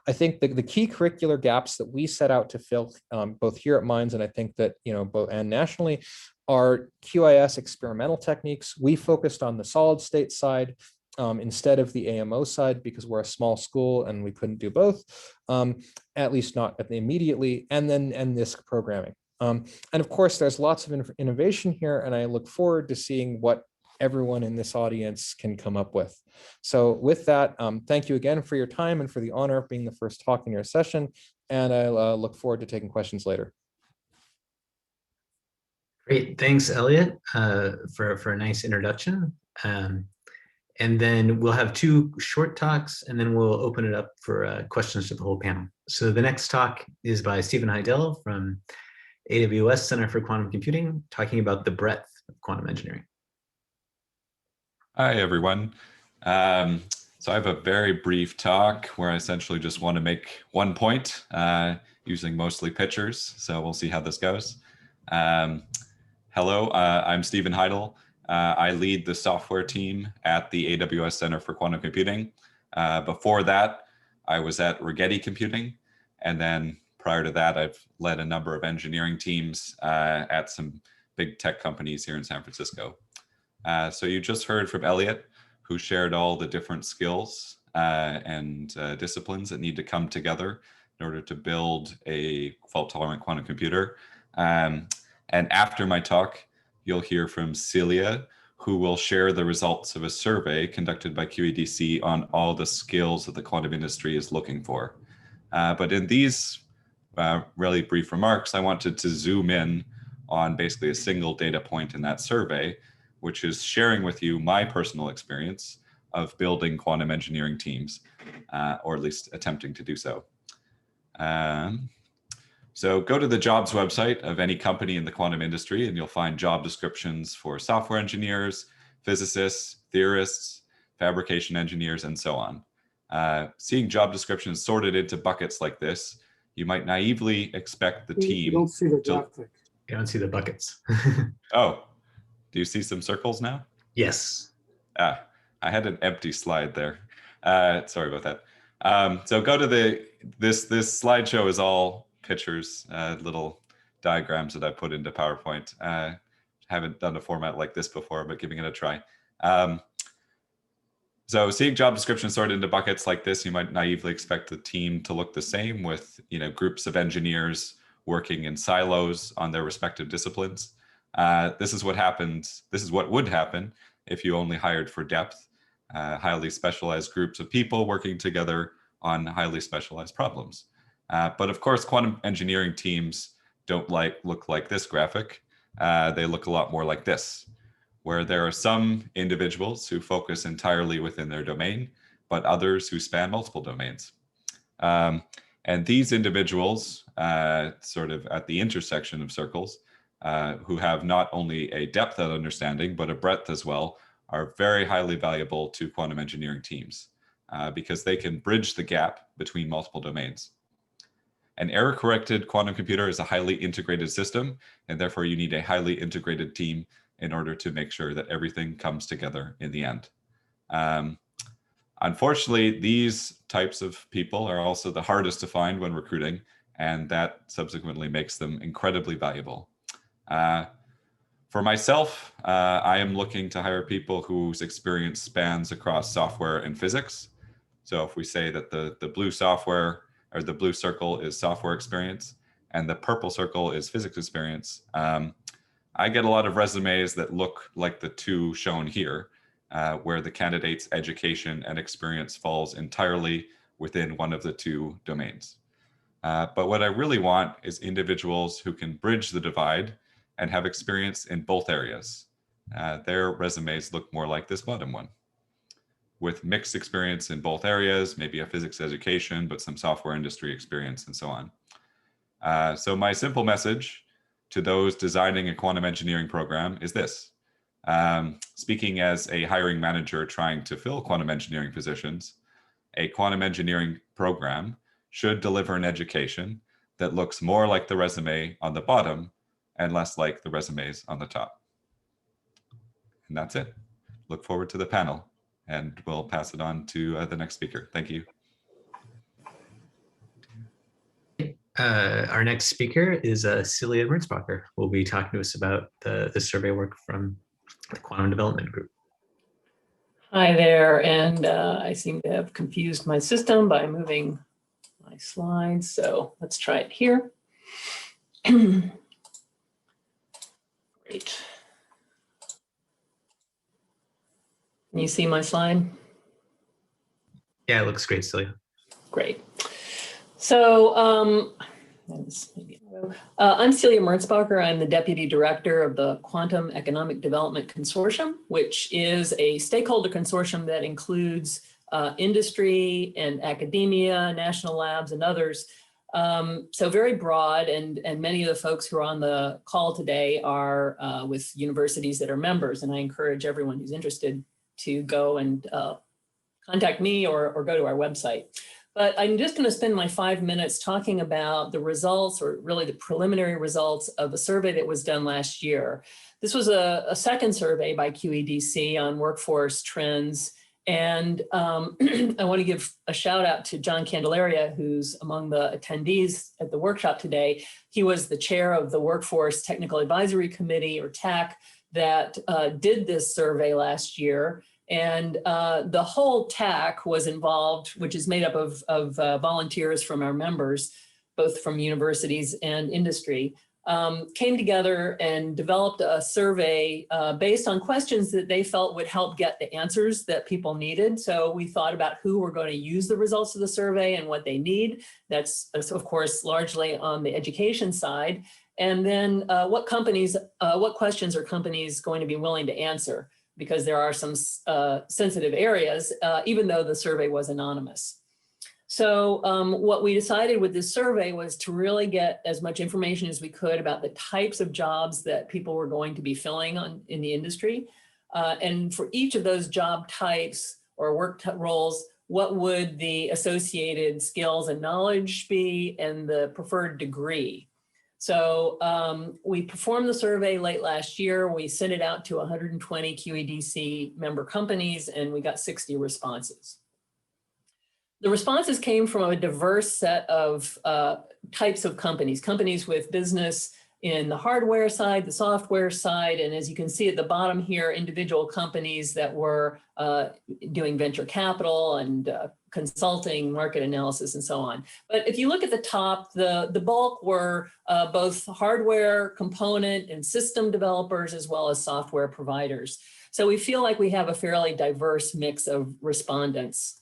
I think the key curricular gaps that we set out to fill, both here at Minds and I think that both and nationally, are QIS experimental techniques. We focused on the solid state side instead of the AMO side because we're a small school and we couldn't do both, at least not immediately, and NISC programming. And of course, there's lots of innovation here, and I look forward to seeing what everyone in this audience can come up with. So with that, thank you again for your time and for the honor of being the first talk in your session, and I look forward to taking questions later. Great, thanks, Eliot, for a nice introduction. And then we'll have 2 short talks, and then we'll open it up for questions to the whole panel. So the next talk is by Stephen Heidel from AWS Center for Quantum Computing, talking about the breadth of quantum engineering. Hi, everyone. So I have a very brief talk where I essentially just want to make one point using mostly pictures. So we'll see how this goes. Hello, I'm Stephen Heidel. I lead the software team at the AWS Center for Quantum Computing. Before that, I was at Rigetti Computing. And then prior to that, I've led a number of engineering teams at some big tech companies here in San Francisco. So you just heard from Eliot, who shared all the different skills and disciplines that need to come together in order to build a fault-tolerant quantum computer. And after my talk, you'll hear from Celia, who will share the results of a survey conducted by QEDC on all the skills that the quantum industry is looking for. But in these really brief remarks, I wanted to zoom in on basically a single data point in that survey, which is sharing with you my personal experience of building quantum engineering teams, or at least attempting to do so. So go to the jobs website of any company in the quantum industry, and you'll find job descriptions for software engineers, physicists, theorists, fabrication engineers, and so on. Seeing job descriptions sorted into buckets like this, you might naively expect the team. You don't see the graphic. You don't see the buckets. Oh, do you see some circles now? Yes. I had an empty slide there. Sorry about that. So go to this slideshow is all pictures, little diagrams that I put into PowerPoint. Haven't done a format like this before, but giving it a try. So seeing job descriptions sorted into buckets like this, you might naively expect the team to look the same with, groups of engineers working in silos on their respective disciplines. This is what happens. This is what would happen if you only hired for depth, highly specialized groups of people working together on highly specialized problems. But of course, quantum engineering teams don't look like this graphic. They look a lot more like this, where there are some individuals who focus entirely within their domain, but others who span multiple domains. And these individuals, sort of at the intersection of circles, who have not only a depth of understanding, but a breadth as well, are very highly valuable to quantum engineering teams because they can bridge the gap between multiple domains. An error-corrected quantum computer is a highly integrated system, and therefore you need a highly integrated team in order to make sure that everything comes together in the end. Unfortunately, these types of people are also the hardest to find when recruiting, and that subsequently makes them incredibly valuable. For myself, I am looking to hire people whose experience spans across software and physics. So if we say that the blue software or the blue circle is software experience and the purple circle is physics experience, I get a lot of resumes that look like the two shown here, where the candidate's education and experience falls entirely within one of the two domains. But what I really want is individuals who can bridge the divide and have experience in both areas. Their resumes look more like this bottom one, with mixed experience in both areas, maybe a physics education, but some software industry experience and so on. So my simple message to those designing a quantum engineering program is this. Speaking as a hiring manager trying to fill quantum engineering positions, a quantum engineering program should deliver an education that looks more like the resume on the bottom and less like the resumes on the top. And that's it. Look forward to the panel, and we'll pass it on to the next speaker. Thank you. Our next speaker is Celia Mertzbacher, who will be talking to us about the survey work from the Quantum Development Group. Hi there, and I seem to have confused my system by moving my slides, so let's try it here. Great. Can you see my slide? Yeah, it looks great, Celia. Great. So I'm Celia Mertzbacher. I'm the Deputy Director of the Quantum Economic Development Consortium, which is a stakeholder consortium that includes industry and academia, national labs, and others So very broad, and many of the folks who are on the call today are with universities that are members, and I encourage everyone who's interested to go and contact me or go to our website. But I'm just going to spend my 5 minutes talking about the results, or really the preliminary results of a survey that was done last year. This was a second survey by QEDC on workforce trends. And I want to give a shout out to John Candelaria, who's among the attendees at the workshop today. He was the chair of the Workforce Technical Advisory Committee, or TAC, that did this survey last year. And the whole TAC was involved, which is made up of volunteers from our members, both from universities and industry, came together and developed a survey based on questions that they felt would help get the answers that people needed. So we thought about who were going to use the results of the survey and what they need. That's, of course, largely on the education side. And then what questions are companies going to be willing to answer? Because there are some sensitive areas, even though the survey was anonymous. So what we decided with this survey was to really get as much information as we could about the types of jobs that people were going to be filling in the industry. And for each of those job types or work roles, what would the associated skills and knowledge be, and the preferred degree? So we performed the survey late last year. We sent it out to 120 QEDC member companies, and we got 60 responses. The responses came from a diverse set of types of companies with business in the hardware side, the software side, and as you can see at the bottom here, individual companies that were doing venture capital and consulting, market analysis, and so on. But if you look at the top, the bulk were both hardware component and system developers, as well as software providers. So we feel like we have a fairly diverse mix of respondents.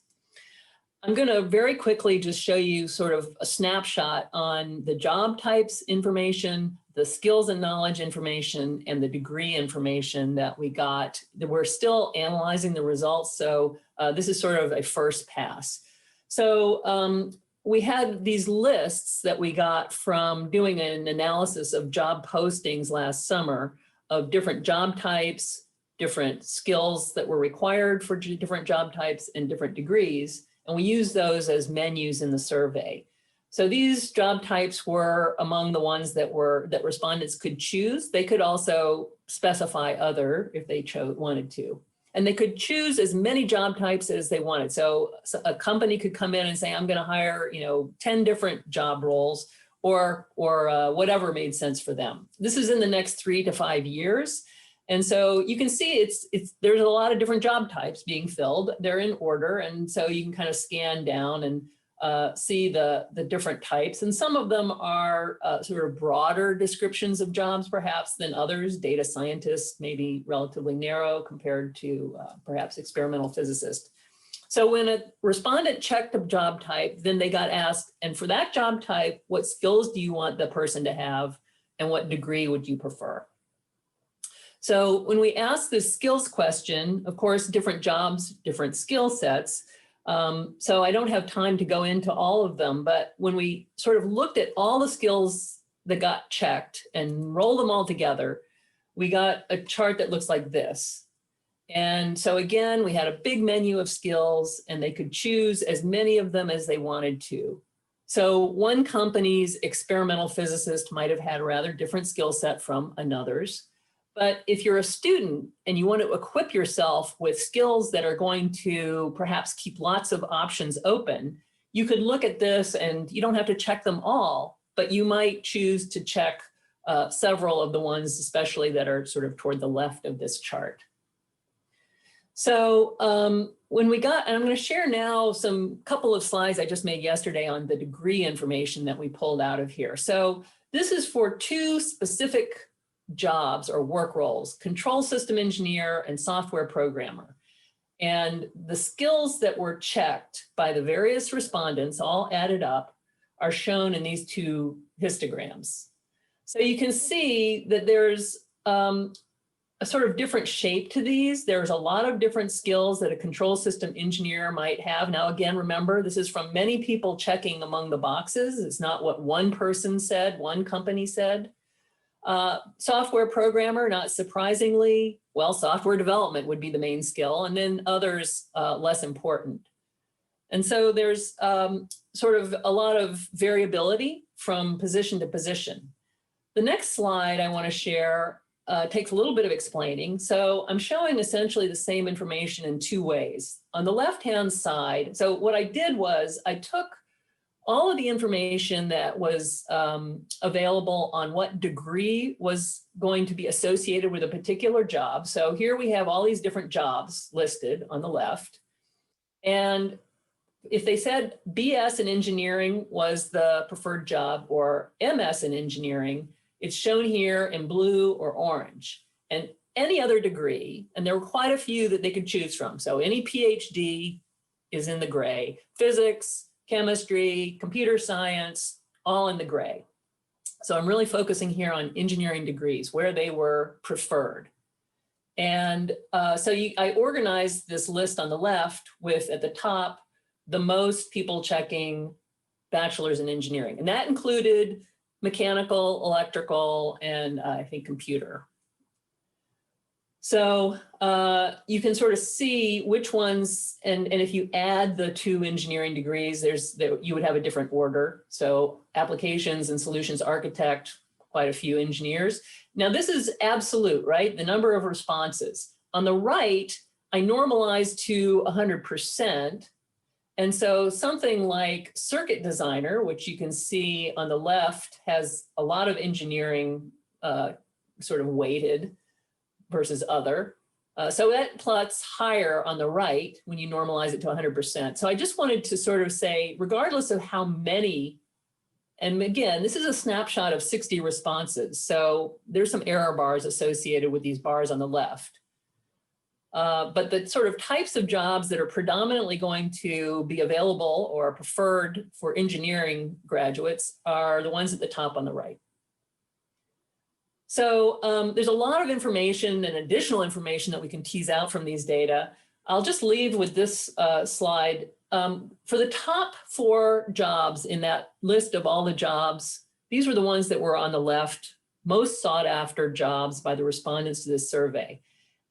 I'm going to very quickly just show you sort of a snapshot on the job types information, the skills and knowledge information, and the degree information that we got. We're still analyzing the results, so this is sort of a first pass. So we had these lists that we got from doing an analysis of job postings last summer of different job types, different skills that were required for different job types, and different degrees. And we use those as menus in the survey. So these job types were among the ones that respondents could choose. They could also specify other if they wanted to. And they could choose as many job types as they wanted. So a company could come in and say, I'm going to hire 10 different job roles, or whatever made sense for them. This is in the next 3 to 5 years. And so you can see there's a lot of different job types being filled. They're in order. And so you can kind of scan down and see the different types. And some of them are sort of broader descriptions of jobs, perhaps, than others. Data scientists may be relatively narrow compared to perhaps experimental physicist. So when a respondent checked a job type, then they got asked, and for that job type, what skills do you want the person to have, and what degree would you prefer? So when we ask this skills question, of course, different jobs, different skill sets. So I don't have time to go into all of them, but when we sort of looked at all the skills that got checked and rolled them all together, we got a chart that looks like this. And so again, we had a big menu of skills, and they could choose as many of them as they wanted to. So one company's experimental physicist might have had a rather different skill set from another's. But if you're a student and you want to equip yourself with skills that are going to perhaps keep lots of options open, you could look at this, and you don't have to check them all, but you might choose to check several of the ones, especially that are sort of toward the left of this chart. So when we got, and I'm going to share now some couple of slides I just made yesterday on the degree information that we pulled out of here. So this is for 2 specific jobs or work roles: control system engineer and software programmer. And the skills that were checked by the various respondents, all added up, are shown in these 2 histograms. So you can see that there's a sort of different shape to these. There's a lot of different skills that a control system engineer might have. Now, again, remember, this is from many people checking among the boxes. It's not what one person said, one company said. Software programmer, not surprisingly, well, software development would be the main skill, and then others less important. And so there's sort of a lot of variability from position to position. The next slide I want to share takes a little bit of explaining. So I'm showing essentially the same information in two ways. On the left-hand side, so what I did was I took all of the information that was available on what degree was going to be associated with a particular job. So here we have all these different jobs listed on the left. And if they said BS in engineering was the preferred job or MS in engineering, it's shown here in blue or orange. And any other degree, and there were quite a few that they could choose from. So any PhD is in the gray, physics, chemistry, computer science, all in the gray. So I'm really focusing here on engineering degrees, where they were preferred. And I organized this list on the left with, at the top, the most people checking bachelor's in engineering. And that included mechanical, electrical, and I think computer. So you can sort of see which ones, and if you add the two engineering degrees, you would have a different order. So applications and solutions architect, quite a few engineers. Now this is absolute, right? The number of responses. On the right, I normalized to 100%. And so something like circuit designer, which you can see on the left, has a lot of engineering sort of weighted versus other. So that plots higher on the right when you normalize it to 100%. So I just wanted to sort of say, regardless of how many, and again, this is a snapshot of 60 responses. So there's some error bars associated with these bars on the left. But the sort of types of jobs that are predominantly going to be available or preferred for engineering graduates are the ones at the top on the right. So there's a lot of information and additional information that we can tease out from these data. I'll just leave with this slide. For the top 4 jobs in that list of all the jobs, these were the ones that were on the left, most sought after jobs by the respondents to this survey.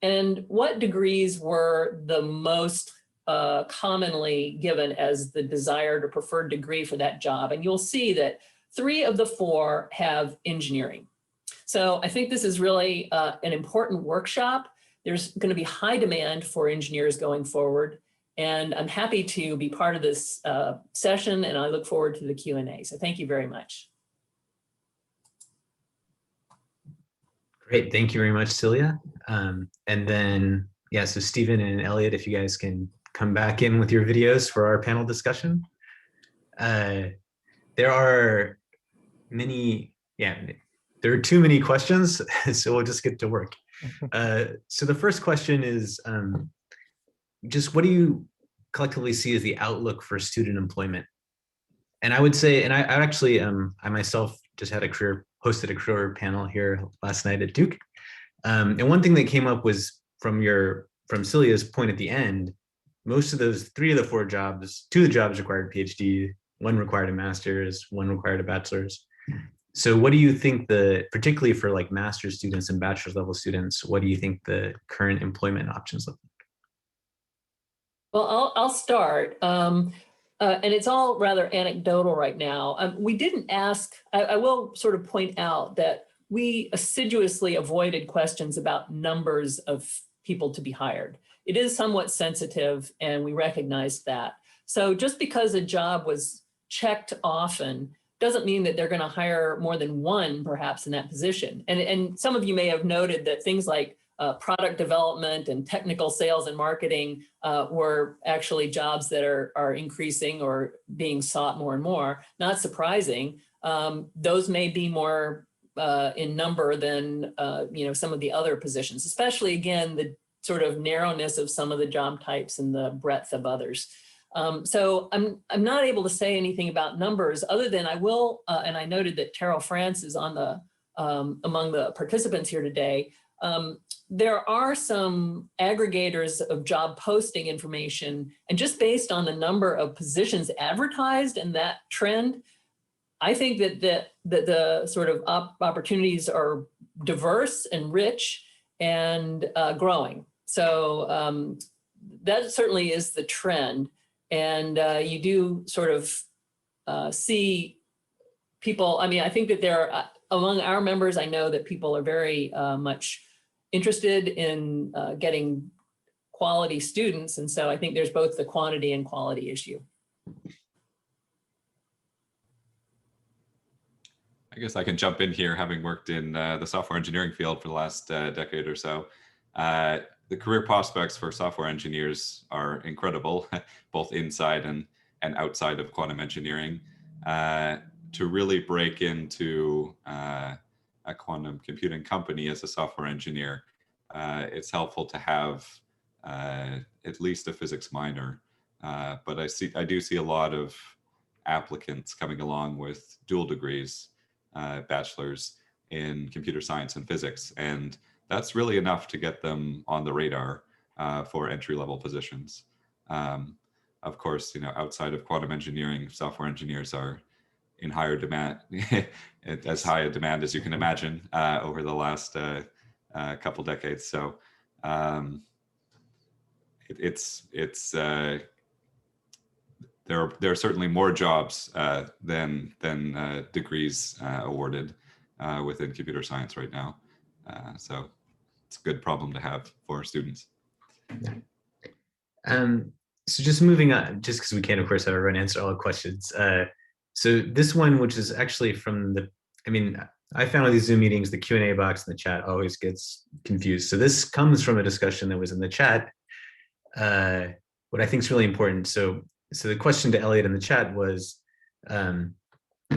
And what degrees were the most commonly given as the desired or preferred degree for that job? And you'll see that 3 of the 4 have engineering. So I think this is really an important workshop. There's going to be high demand for engineers going forward. And I'm happy to be part of this session, and I look forward to the Q&A. So thank you very much. Great, thank you very much, Celia. And then, yeah, so Stephen and Eliot, if you guys can come back in with your videos for our panel discussion. There are too many questions, so we'll just get to work. So the first question is, just what do you collectively see as the outlook for student employment? And I would say, and I actually, I myself just had hosted a career panel here last night at Duke. And one thing that came up was from Celia's point at the end, most of those 3 of the 4 jobs, 2 of the jobs required a PhD, 1 required a master's, 1 required a bachelor's. So what do you think particularly for like master's students and bachelor's level students, what do you think the current employment options look like? Well, I'll start. And it's all rather anecdotal right now. We didn't ask, I will sort of point out that we assiduously avoided questions about numbers of people to be hired. It is somewhat sensitive, and we recognized that. So just because a job was checked often doesn't mean that they're going to hire more than 1 perhaps in that position. And some of you may have noted that things like product development and technical sales and marketing were actually jobs that are increasing or being sought more and more. Not surprising. Those may be more in number than some of the other positions, especially again the sort of narrowness of some of the job types and the breadth of others. So I'm not able to say anything about numbers other than I will, and I noted that Terrell France is on the among the participants here today. there are some aggregators of job posting information, and just based on the number of positions advertised and that trend, I think that the sort of opportunities are diverse and rich and growing. So that certainly is the trend. And you do sort of see people, I mean, I think that there are, among our members, I know that people are very much interested in getting quality students. And so I think there's both the quantity and quality issue. I guess I can jump in here, having worked in the software engineering field for the last decade or so. The career prospects for software engineers are incredible, both inside and outside of quantum engineering. To really break into a quantum computing company as a software engineer, it's helpful to have at least a physics minor. But I do see a lot of applicants coming along with dual degrees, bachelors in computer science and physics, and that's really enough to get them on the radar for entry-level positions. Of course, outside of quantum engineering, software engineers are in higher demand, as high a demand as you can imagine over the last couple decades. So there are certainly more jobs than degrees awarded within computer science right now. So it's a good problem to have for students. So just moving on, just because we can't, of course, have everyone answer all the questions. So this one, which is actually from I found all these Zoom meetings, the Q&A box in the chat always gets confused. So this comes from a discussion that was in the chat, what I think is really important. So the question to Eliot in the chat was,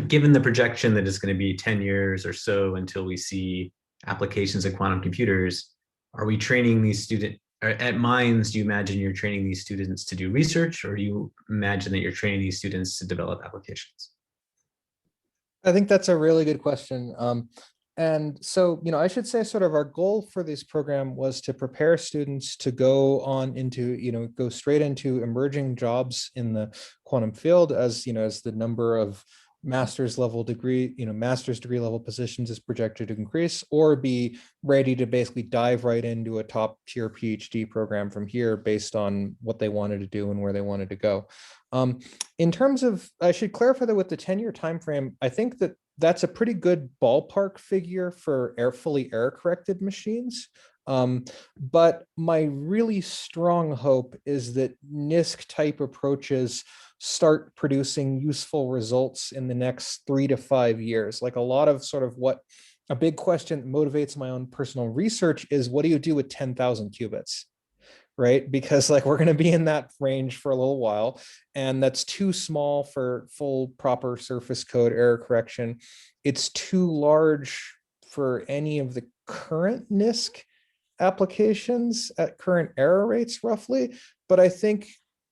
given the projection that it's going to be 10 years or so until we see applications of quantum computers, are we training these students, at Minds, do you imagine you're training these students to do research, or do you imagine that you're training these students to develop applications? I think that's a really good question. And so, I should say sort of our goal for this program was to prepare students to go on into, go straight into emerging jobs in the quantum field as the number of master's degree level positions is projected to increase, or be ready to basically dive right into a top tier PhD program from here based on what they wanted to do and where they wanted to go. In terms of, I should clarify that with the 10-year timeframe, I think that that's a pretty good ballpark figure for fully error-corrected machines. But my really strong hope is that NISQ type approaches start producing useful results in the next 3 to 5 years. Like a lot of sort of what a big question that motivates my own personal research is, what do you do with 10,000 qubits? Right? Because like we're going to be in that range for a little while, and that's too small for full proper surface code error correction. It's too large for any of the current NISQ applications at current error rates roughly. But I think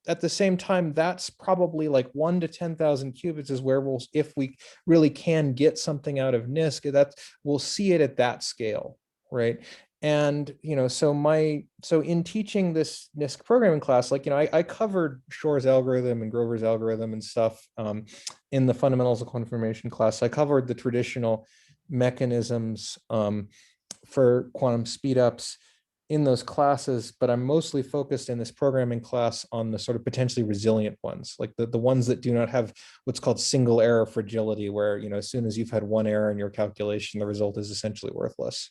at the same time, that's probably like 1 to 10,000 qubits is where we'll, if we really can get something out of NISQ, we'll see it at that scale, right? And, so in teaching this NISQ programming class, I covered Shor's algorithm and Grover's algorithm and stuff in the fundamentals of quantum information class. I covered the traditional mechanisms for quantum speedups in those classes, but I'm mostly focused in this programming class on the sort of potentially resilient ones, like the ones that do not have what's called single error fragility, where, as soon as you've had one error in your calculation, the result is essentially worthless.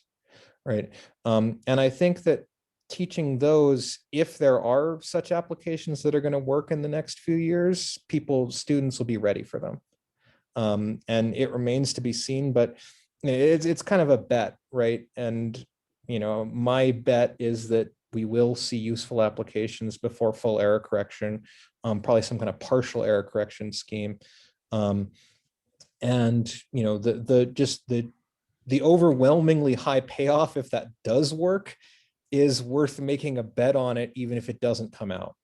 Right. And I think that teaching those, if there are such applications that are going to work in the next few years, students will be ready for them. And it remains to be seen, but it's kind of a bet, right? And, my bet is that we will see useful applications before full error correction, probably some kind of partial error correction scheme. And, the overwhelmingly high payoff, if that does work, is worth making a bet on it, even if it doesn't come out.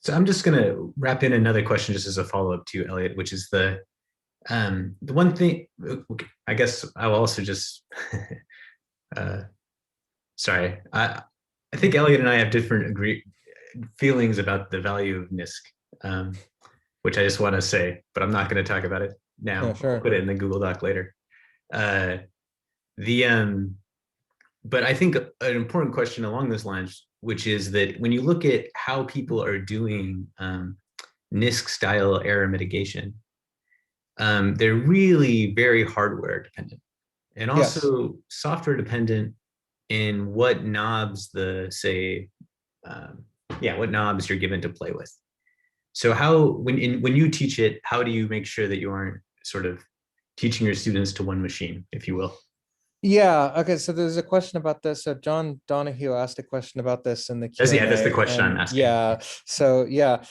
So I'm just going to wrap in another question just as a follow-up to Eliot, which is the one thing, I guess I will also just Sorry, I think Eliot and I have different feelings about the value of NISC, which I just want to say, but I'm not going to talk about it now. Yeah, sure. I'll put it in the Google Doc later. But I think an important question along those lines, which is that when you look at how people are doing NISC style error mitigation, they're really very hardware dependent and also software dependent in what knobs what knobs you're given to play with. So when you teach it, how do you make sure that you aren't sort of teaching your students to one machine, if you will? Yeah. Okay. So there's a question about this. So John Donahue asked a question about this in the Q&A. Yeah, that's the question I'm asking. Yeah. So yeah,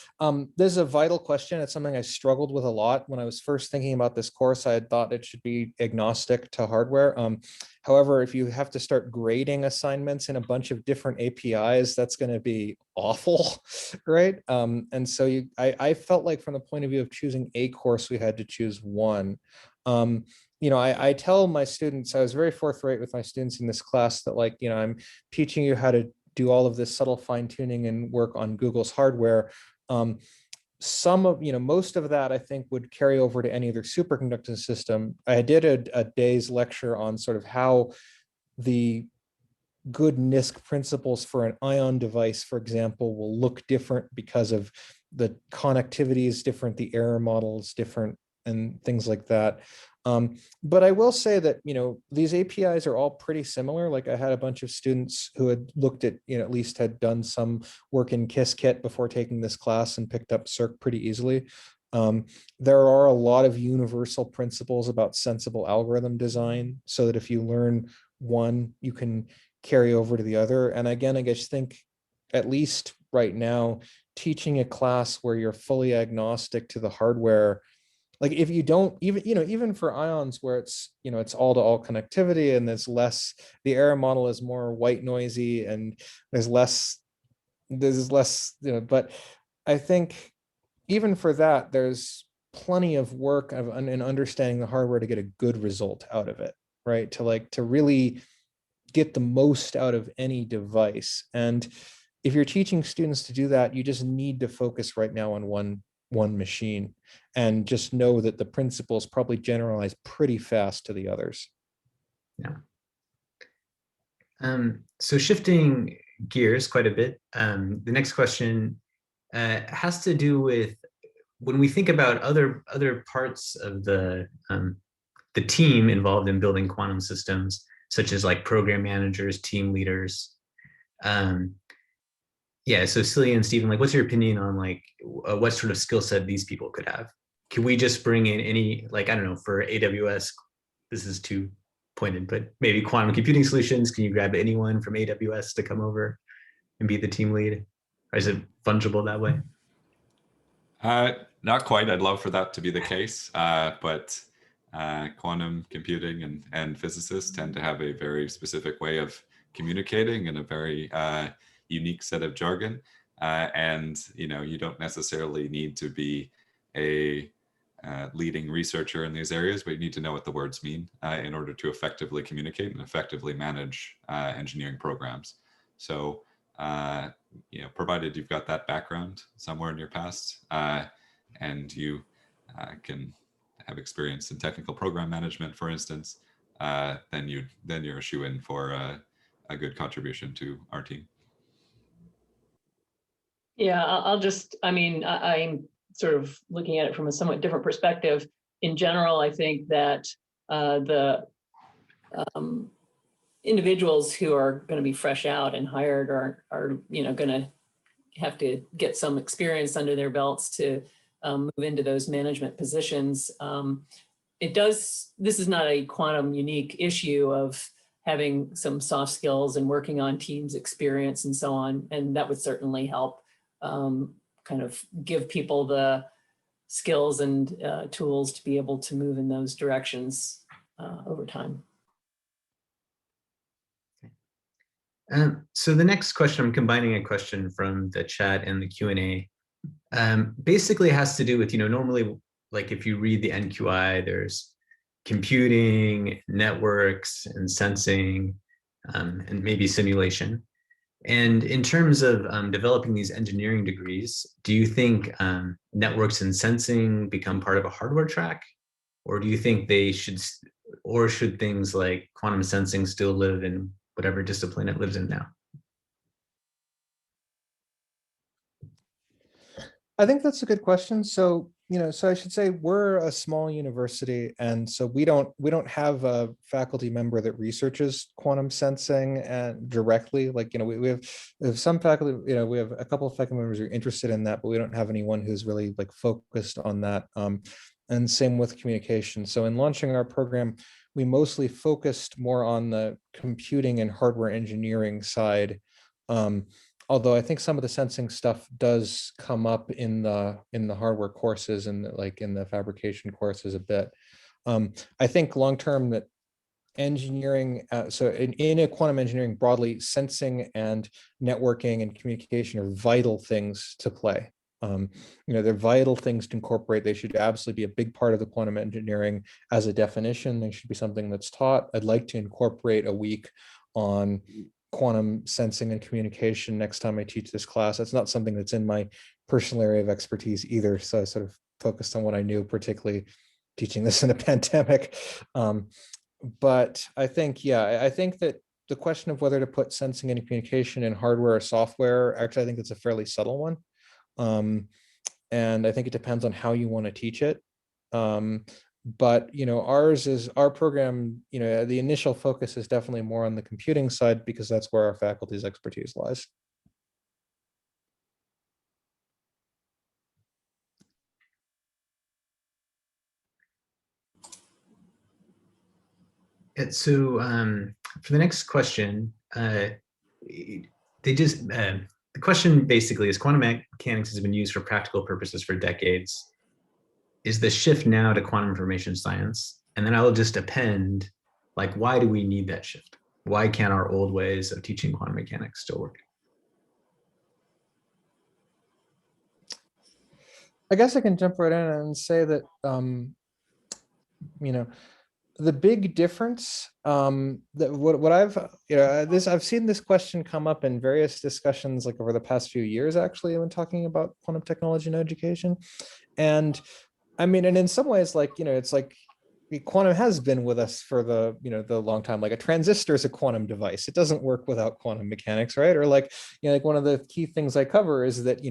this is a vital question. It's something I struggled with a lot when I was first thinking about this course. I had thought it should be agnostic to hardware. However, if you have to start grading assignments in a bunch of different APIs, that's going to be awful, right? And so I felt like from the point of view of choosing a course, we had to choose one. I tell my students, I was very forthright with my students in this class that I'm teaching you how to do all of this subtle fine tuning and work on Google's hardware. Most of that I think would carry over to any other superconducting system. I did a day's lecture on sort of how the good NISC principles for an ion device, for example, will look different because of the connectivity is different, the error model is different, and things like that. But I will say that, these APIs are all pretty similar. Like I had a bunch of students who had looked at, at least had done some work in Qiskit before taking this class and picked up Circ pretty easily. There are a lot of universal principles about sensible algorithm design so that if you learn one, you can carry over to the other. And again, I just think, at least right now, teaching a class where you're fully agnostic to the hardware, like if you don't even for ions where it's all-to-all connectivity and there's less, the error model is more white noisy and there's less, but I think even for that, there's plenty of work in understanding the hardware to get a good result out of it, right? To really get the most out of any device. And if you're teaching students to do that, you just need to focus right now on one machine and just know that the principles probably generalize pretty fast to the others. Yeah. So shifting gears quite a bit, the next question has to do with when we think about other parts of the team involved in building quantum systems, such as like program managers, team leaders. So Celia and Stephen, what's your opinion on what sort of skill set these people could have? Can we just bring in any, I don't know, for AWS, this is too pointed, but maybe quantum computing solutions, can you grab anyone from AWS to come over and be the team lead? Or is it fungible that way? Not quite. I'd love for that to be the case, but quantum computing and physicists tend to have a very specific way of communicating and a very unique set of jargon. And you don't necessarily need to be a leading researcher in these areas, but you need to know what the words mean in order to effectively communicate and effectively manage engineering programs. So, provided you've got that background somewhere in your past and you can have experience in technical program management, for instance, then you're a shoo-in for a good contribution to our team. Yeah, I'm sort of looking at it from a somewhat different perspective. In general, I think that the individuals who are going to be fresh out and hired are going to have to get some experience under their belts to move into those management positions. This is not a quantum unique issue of having some soft skills and working on teams experience and so on, and that would certainly help kind of give people the skills and tools to be able to move in those directions over time. So the next question, I'm combining a question from the chat and the Q&A, basically has to do with, normally, if you read the NQI, there's computing, networks, and sensing, and maybe simulation. And in terms of developing these engineering degrees, do you think networks and sensing become part of a hardware track? Or do you think they should, or should things like quantum sensing still live in whatever discipline it lives in now? I think that's a good question. So, so I should say we're a small university, and so we don't have a faculty member that researches quantum sensing and directly. Like, we have some faculty, we have a couple of faculty members who are interested in that, but we don't have anyone who's really like focused on that. And same with communication. So in launching our program, we mostly focused more on the computing and hardware engineering side. Although I think some of the sensing stuff does come up in the hardware courses and like in the fabrication courses a bit. I think long term that engineering, so in a quantum engineering broadly, sensing and networking and communication are vital things to play. They're vital things to incorporate. They should absolutely be a big part of the quantum engineering as a definition. They should be something that's taught. I'd like to incorporate a week on quantum sensing and communication next time I teach this class. That's not something that's in my personal area of expertise either. So I sort of focused on what I knew, particularly teaching this in a pandemic. But I think, I think that the question of whether to put sensing and communication in hardware or software, actually, I think it's a fairly subtle one. And I think it depends on how you want to teach it. But our program, the initial focus is definitely more on the computing side because that's where our faculty's expertise lies. So for the next question, the question basically is quantum mechanics has been used for practical purposes for decades. Is the shift now to quantum information science? And then I will just append, like, why do we need that shift? Why can't our old ways of teaching quantum mechanics still work? I guess I can jump right in and say that, the big difference that what I've I've seen this question come up in various discussions like over the past few years actually when talking about quantum technology and education. And I mean, and in some ways, like, it's like quantum has been with us for the long time. Like a transistor is a quantum device. It doesn't work without quantum mechanics, right? Or like, like one of the key things I cover is that,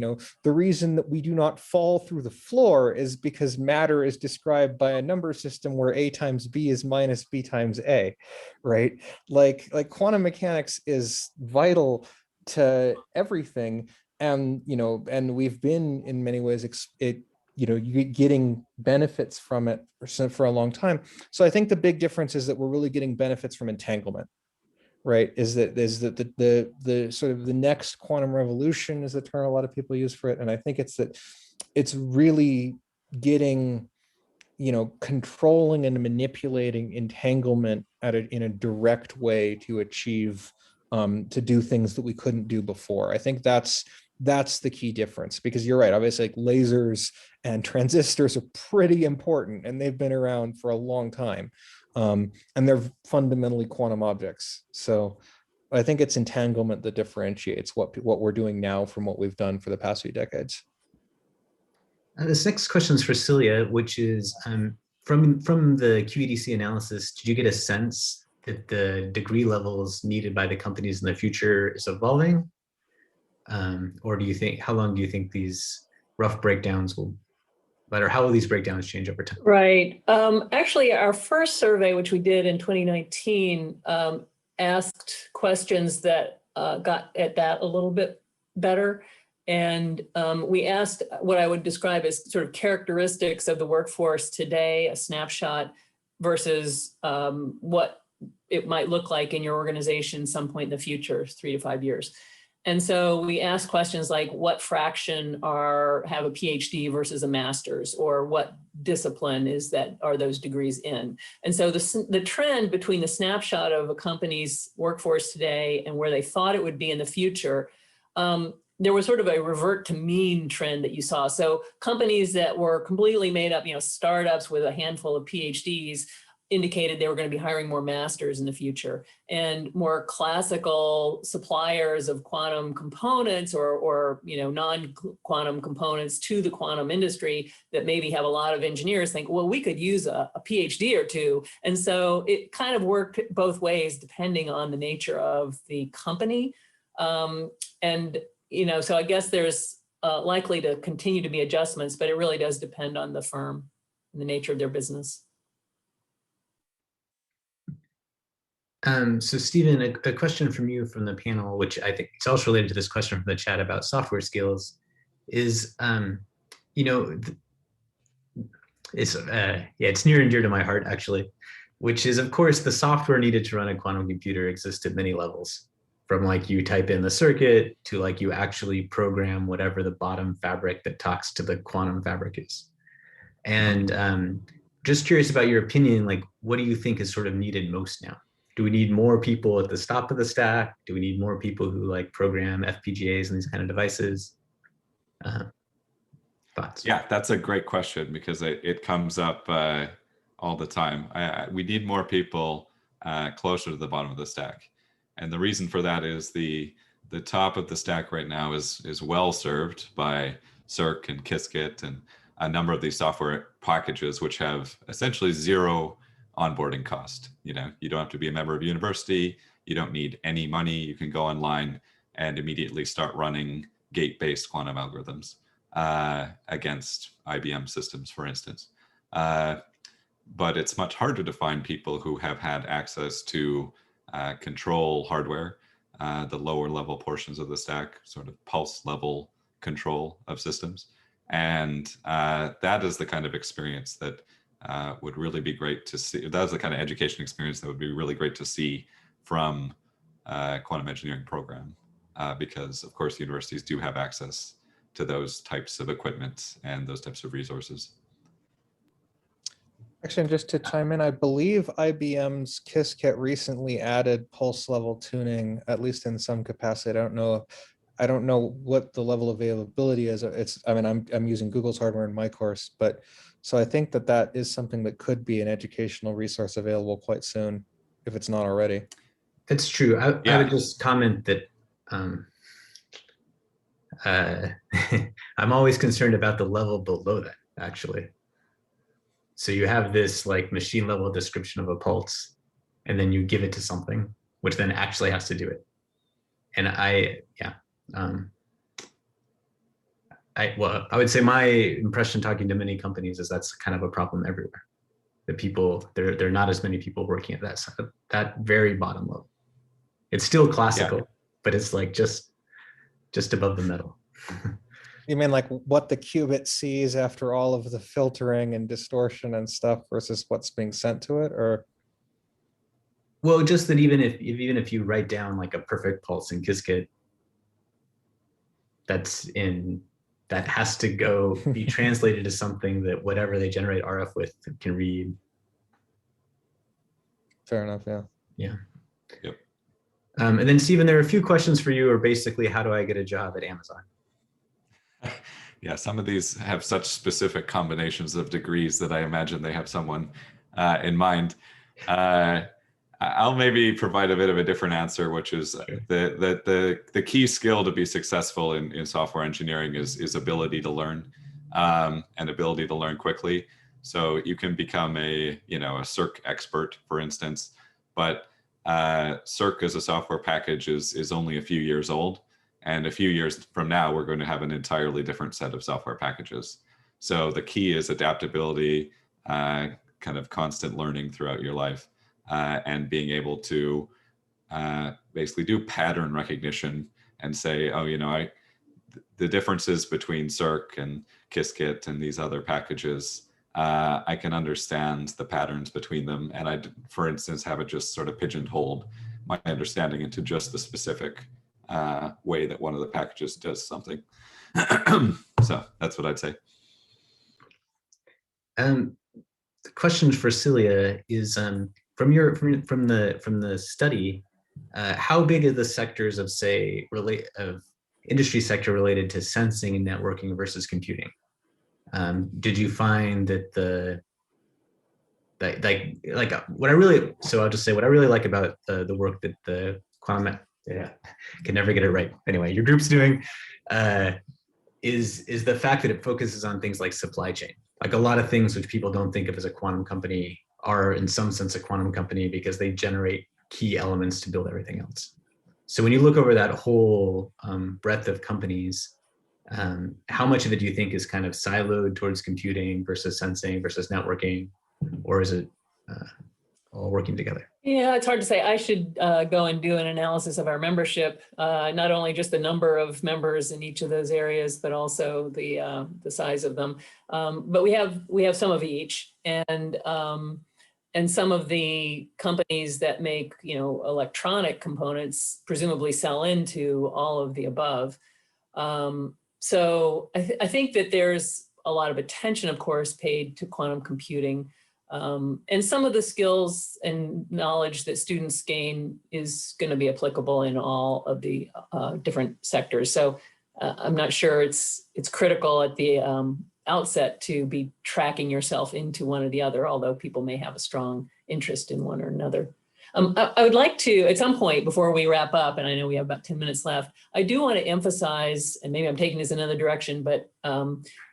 the reason that we do not fall through the floor is because matter is described by a number system where A times B is minus B times A, right? Like quantum mechanics is vital to everything. And, and we've been in many ways, you're getting benefits from it for a long time. So I think the big difference is that we're really getting benefits from entanglement, right? Is that the sort of the next quantum revolution is the term a lot of people use for it. And I think it's that it's really getting, controlling and manipulating entanglement in a direct way to achieve, to do things that we couldn't do before. I think that's the key difference, because you're right, obviously like lasers and transistors are pretty important and they've been around for a long time, and they're fundamentally quantum objects. So I think it's entanglement that differentiates what we're doing now from what we've done for the past few decades. This next question is for Celia, which is from the QEDC analysis, did you get a sense that the degree levels needed by the companies in the future is evolving? Or do you think, how long do you think these rough breakdowns will, or how will these breakdowns change over time? Right. Actually, our first survey, which we did in 2019, asked questions that got at that a little bit better. And we asked what I would describe as sort of characteristics of the workforce today, a snapshot, versus what it might look like in your organization some point in the future, 3 to 5 years. And so we asked questions like what fraction have a PhD versus a master's, or what discipline are those degrees in? And so the trend between the snapshot of a company's workforce today and where they thought it would be in the future, there was sort of a revert to mean trend that you saw. So companies that were completely made up, startups with a handful of PhDs, indicated they were going to be hiring more masters in the future, and more classical suppliers of quantum components or non-quantum components to the quantum industry that maybe have a lot of engineers think, well, we could use a PhD or two. And so it kind of worked both ways depending on the nature of the company. So I guess there's likely to continue to be adjustments, but it really does depend on the firm and the nature of their business. So Stephen, a question from you from the panel, which I think it's also related to this question from the chat about software skills, is, it's near and dear to my heart, actually, which is, of course, the software needed to run a quantum computer exists at many levels, from like you type in the circuit to like you actually program whatever the bottom fabric that talks to the quantum fabric is. And just curious about your opinion, like, what do you think is sort of needed most now? Do we need more people at the top of the stack? Do we need more people who like program FPGAs and these kind of devices? Thoughts? Yeah, that's a great question because it comes up all the time. We need more people closer to the bottom of the stack. And the reason for that is the top of the stack right now is well served by Circ and Qiskit and a number of these software packages which have essentially zero onboarding cost. You don't have to be a member of a university. You don't need any money. You can go online and immediately start running gate-based quantum algorithms against IBM systems, for instance. But it's much harder to find people who have had access to control hardware, the lower level portions of the stack, sort of pulse level control of systems. And that is the kind of experience that would really be great to see. That's the kind of education experience that would be really great to see from quantum engineering program, because of course universities do have access to those types of equipment and those types of resources. Actually, and just to chime in, I believe IBM's Qiskit recently added pulse level tuning, at least in some capacity. I don't know what the level of availability is. I'm using Google's hardware in my course, but so I think that is something that could be an educational resource available quite soon, if it's not already. That's true. I would just comment that I'm always concerned about the level below that, actually. So you have this like machine level description of a pulse, and then you give it to something, which then actually has to do it. And I would say my impression talking to many companies is that's kind of a problem everywhere. The people, there are not as many people working at that very bottom level. It's still classical, but it's like just above the metal. You mean like what the qubit sees after all of the filtering and distortion and stuff versus what's being sent to it, or? Well, just that even if you write down like a perfect pulse in Qiskit, that has to go be translated to something that whatever they generate RF with can read. Fair enough, yeah. Yeah. Yep. And then Stephen, there are a few questions for you, or basically, how do I get a job at Amazon? Yeah, some of these have such specific combinations of degrees that I imagine they have someone in mind. I'll maybe provide a bit of a different answer, which is the key skill to be successful in software engineering is ability to learn and ability to learn quickly. So you can become a Circ expert, for instance, but Circ as a software package is only a few years old. And a few years from now, we're going to have an entirely different set of software packages. So the key is adaptability, kind of constant learning throughout your life, and being able to basically do pattern recognition and say, oh, the differences between Circ and Qiskit and these other packages, I can understand the patterns between them. And I, for instance, have it just sort of pigeonholed my understanding into just the specific way that one of the packages does something. So that's what I'd say. The question for Celia is from the study, how big are the sectors of industry sector related to sensing and networking versus computing? Did you find that what I really, so I'll just say what I really like about the work that the quantum, can never get it right. Anyway, your group's doing is the fact that it focuses on things like supply chain. Like a lot of things which people don't think of as a quantum company are in some sense a quantum company because they generate key elements to build everything else. So when you look over that whole breadth of companies, how much of it do you think is kind of siloed towards computing versus sensing versus networking, or is it all working together? Yeah, it's hard to say. I should go and do an analysis of our membership, not only just the number of members in each of those areas, but also the size of them. But we have some of each, and some of the companies that make electronic components presumably sell into all of the above. So I think that there's a lot of attention, of course, paid to quantum computing. And some of the skills and knowledge that students gain is going to be applicable in all of the different sectors. So I'm not sure it's critical at the outset to be tracking yourself into one or the other, although people may have a strong interest in one or another. I would like to, at some point before we wrap up, and I know we have about 10 minutes left, I do want to emphasize, and maybe I'm taking this in another direction, but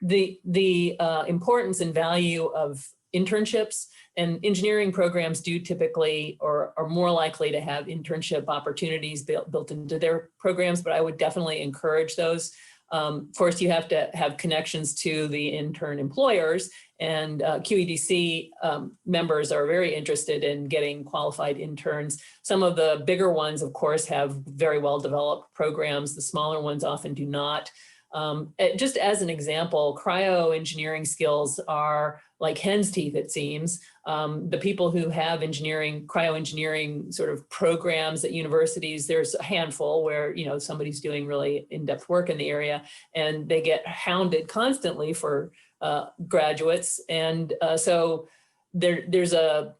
the importance and value of internships. And engineering programs do typically or are more likely to have internship opportunities built into their programs, but I would definitely encourage those. Of course, you have to have connections to the intern employers, and QEDC members are very interested in getting qualified interns. Some of the bigger ones, of course, have very well-developed programs. The smaller ones often do not. Just as an example, cryo-engineering skills are like hen's teeth, it seems. The people who have cryo-engineering sort of programs at universities, there's a handful where somebody's doing really in-depth work in the area, and they get hounded constantly for graduates. And so there's a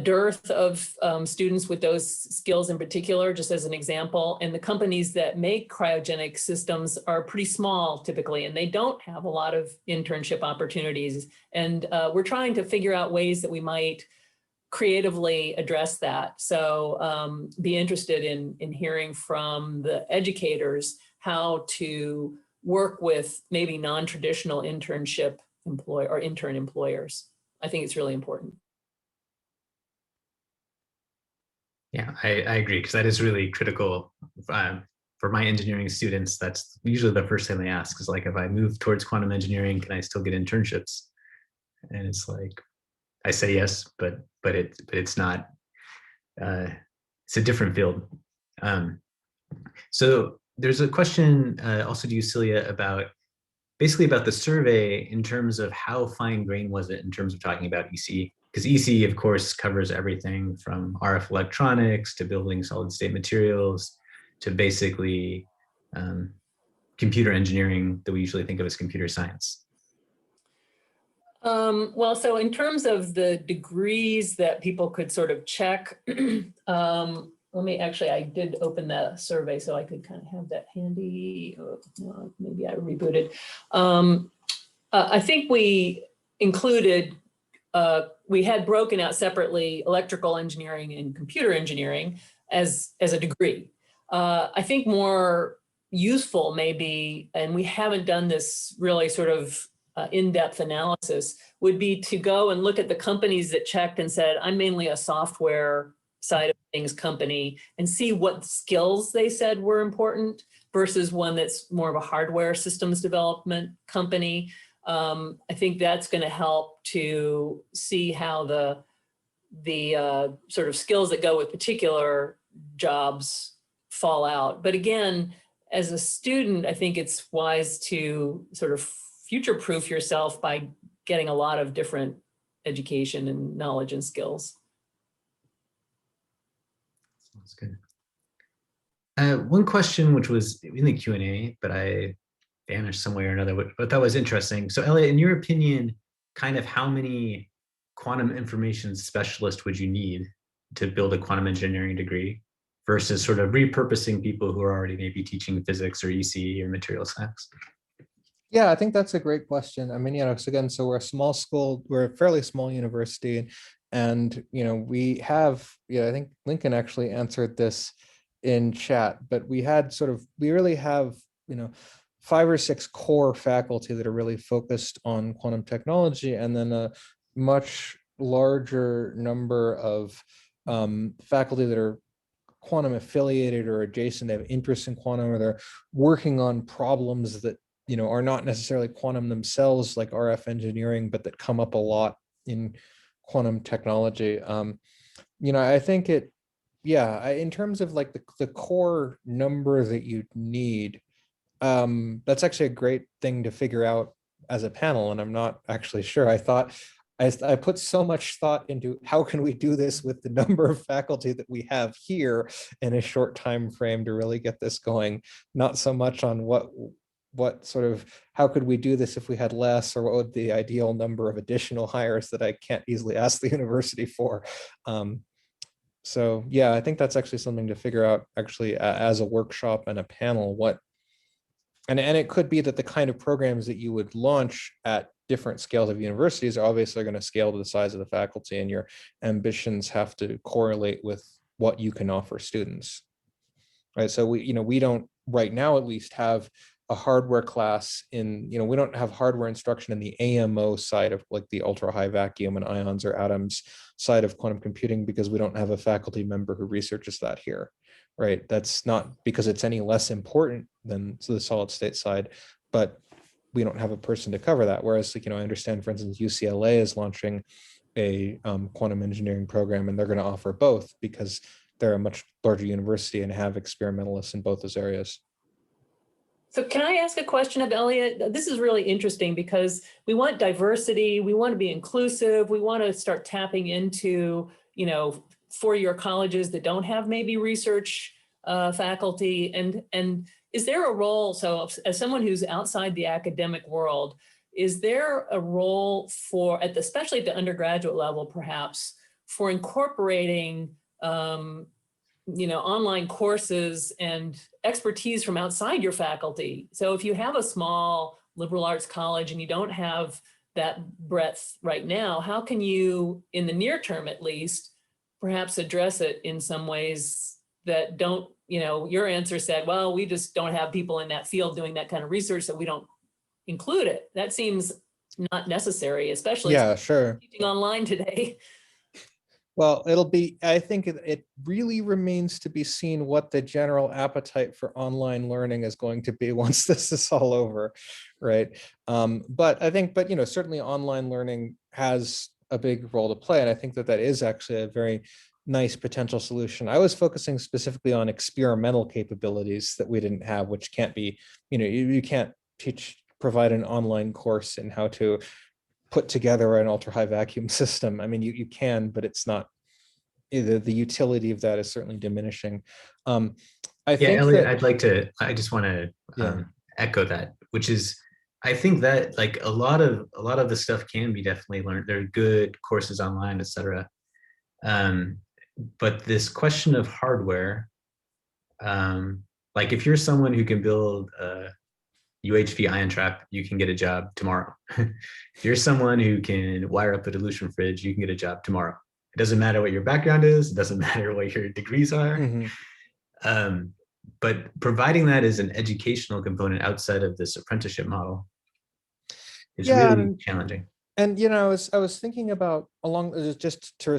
dearth of students with those skills in particular, just as an example. And the companies that make cryogenic systems are pretty small typically, and they don't have a lot of internship opportunities. And we're trying to figure out ways that we might creatively address that. So be interested in hearing from the educators how to work with maybe non-traditional internship or intern employers. I think it's really important. Yeah, I agree, because that is really critical for my engineering students. That's usually the first thing they ask is like, if I move towards quantum engineering, can I still get internships? And it's like, I say yes, but it's not. It's a different field. So there's a question also to you, Celia, about the survey in terms of how fine-grained was it in terms of talking about EC? Because EC, of course, covers everything from RF electronics to building solid-state materials to basically computer engineering that we usually think of as computer science. Well, so in terms of the degrees that people could sort of check, I did open the survey so I could kind of have that handy. Maybe I rebooted. I think we included, we had broken out separately electrical engineering and computer engineering as a degree. I think more useful maybe, and we haven't done this really sort of in-depth analysis, would be to go and look at the companies that checked and said, I'm mainly a software side of things company, and see what skills they said were important versus one that's more of a hardware systems development company. I think that's going to help to see how the sort of skills that go with particular jobs fall out. But again, as a student, I think it's wise to sort of future-proof yourself by getting a lot of different education and knowledge and skills. Sounds good. One question which was in the Q&A, but I vanished some way or another, but that was interesting. So Eliot, in your opinion, kind of how many quantum information specialists would you need to build a quantum engineering degree versus sort of repurposing people who are already maybe teaching physics or EC or material science? Yeah, I think that's a great question. I mean, so again, so we're a small school, we're a fairly small university, and we have, I think Lincoln actually answered this in chat, but we really have, 5 or 6 core faculty that are really focused on quantum technology, and then a much larger number of faculty that are quantum affiliated or adjacent, they have interest in quantum, or they're working on problems that are not necessarily quantum themselves, like RF engineering, but that come up a lot in quantum technology. I think in terms of like the core number that you need, that's actually a great thing to figure out as a panel, and I'm not actually sure. I put so much thought into how can we do this with the number of faculty that we have here in a short time frame to really get this going, not so much on what sort of, how could we do this if we had less, or what would the ideal number of additional hires that I can't easily ask the university for. So yeah, I think that's actually something to figure out actually as a workshop and a panel, and it could be that the kind of programs that you would launch at different scales of universities are obviously going to scale to the size of the faculty, and your ambitions have to correlate with what you can offer students. Right. So we don't right now at least have a hardware class we don't have hardware instruction in the AMO side of like the ultra high vacuum and ions or atoms side of quantum computing, because we don't have a faculty member who researches that here. Right. That's not because it's any less important than the solid state side, but we don't have a person to cover that. Whereas, I understand, for instance, UCLA is launching a quantum engineering program, and they're going to offer both because they're a much larger university and have experimentalists in both those areas. So can I ask a question of Eliot? This is really interesting because we want diversity, we want to be inclusive, we want to start tapping into, four-year colleges that don't have maybe research faculty. And is there a role, so as someone who's outside the academic world, is there a role for, especially at the undergraduate level, perhaps, for incorporating online courses and expertise from outside your faculty? So if you have a small liberal arts college and you don't have that breadth right now, how can you, in the near term at least, perhaps address it in some ways that don't, your answer said, well, we just don't have people in that field doing that kind of research, so we don't include it. That seems not necessary, especially sure, teaching online today. Well, I think it really remains to be seen what the general appetite for online learning is going to be once this is all over, right? But certainly online learning has a big role to play. And I think that is actually a very nice potential solution. I was focusing specifically on experimental capabilities that we didn't have, which can't be, you can't provide an online course in how to put together an ultra high vacuum system. I mean, you can, but it's not, the utility of that is certainly diminishing. I think Eliot, that, I just want to echo that, which is, I think that like a lot of the stuff can be definitely learned. There are good courses online, etc. But this question of hardware, like if you're someone who can build a UHV ion trap, you can get a job tomorrow. If you're someone who can wire up a dilution fridge, you can get a job tomorrow. It doesn't matter what your background is. It doesn't matter what your degrees are. mm-hmm. But providing that as an educational component outside of this apprenticeship model is really challenging. And I was thinking about just to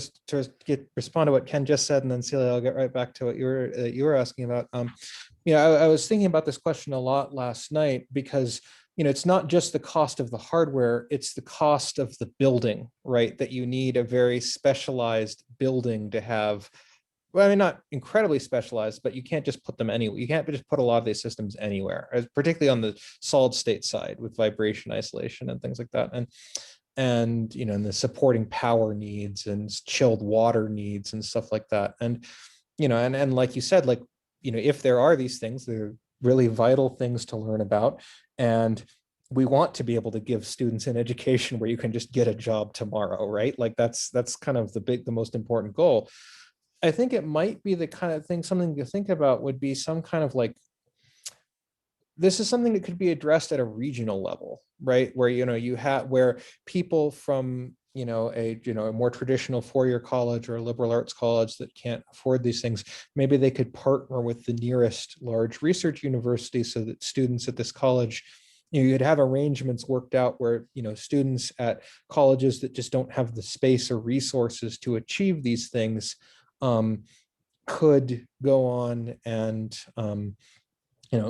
respond to what Ken just said, and then Celia, I'll get right back to what you were asking about. I was thinking about this question a lot last night because it's not just the cost of the hardware, it's the cost of the building, right? That you need a very specialized building to have. Well, I mean, not incredibly specialized, but you can't just put them anywhere. You can't just put a lot of these systems anywhere, particularly on the solid state side with vibration isolation and things like that. And the supporting power needs and chilled water needs and stuff like that. And and like you said, like if there are these things, they're really vital things to learn about, and we want to be able to give students an education where you can just get a job tomorrow, right? Like that's kind of the most important goal. I think it might be the kind of thing, something to think about would be some kind of like this is something that could be addressed at a regional level, right? Where, you have where people from, a more traditional four-year college or a liberal arts college that can't afford these things, maybe they could partner with the nearest large research university so that students at this college, you'd have arrangements worked out where, students at colleges that just don't have the space or resources to achieve these things could go on and,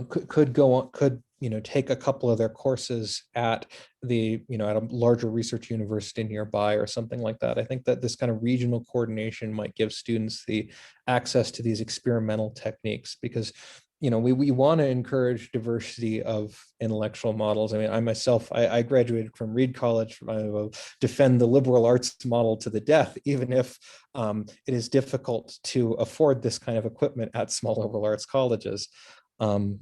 could take a couple of their courses at at a larger research university nearby or something like that. I think that this kind of regional coordination might give students the access to these experimental techniques, because we want to encourage diversity of intellectual models. I mean, I myself, I graduated from Reed College. I will defend the liberal arts model to the death, even if it is difficult to afford this kind of equipment at small liberal arts colleges. And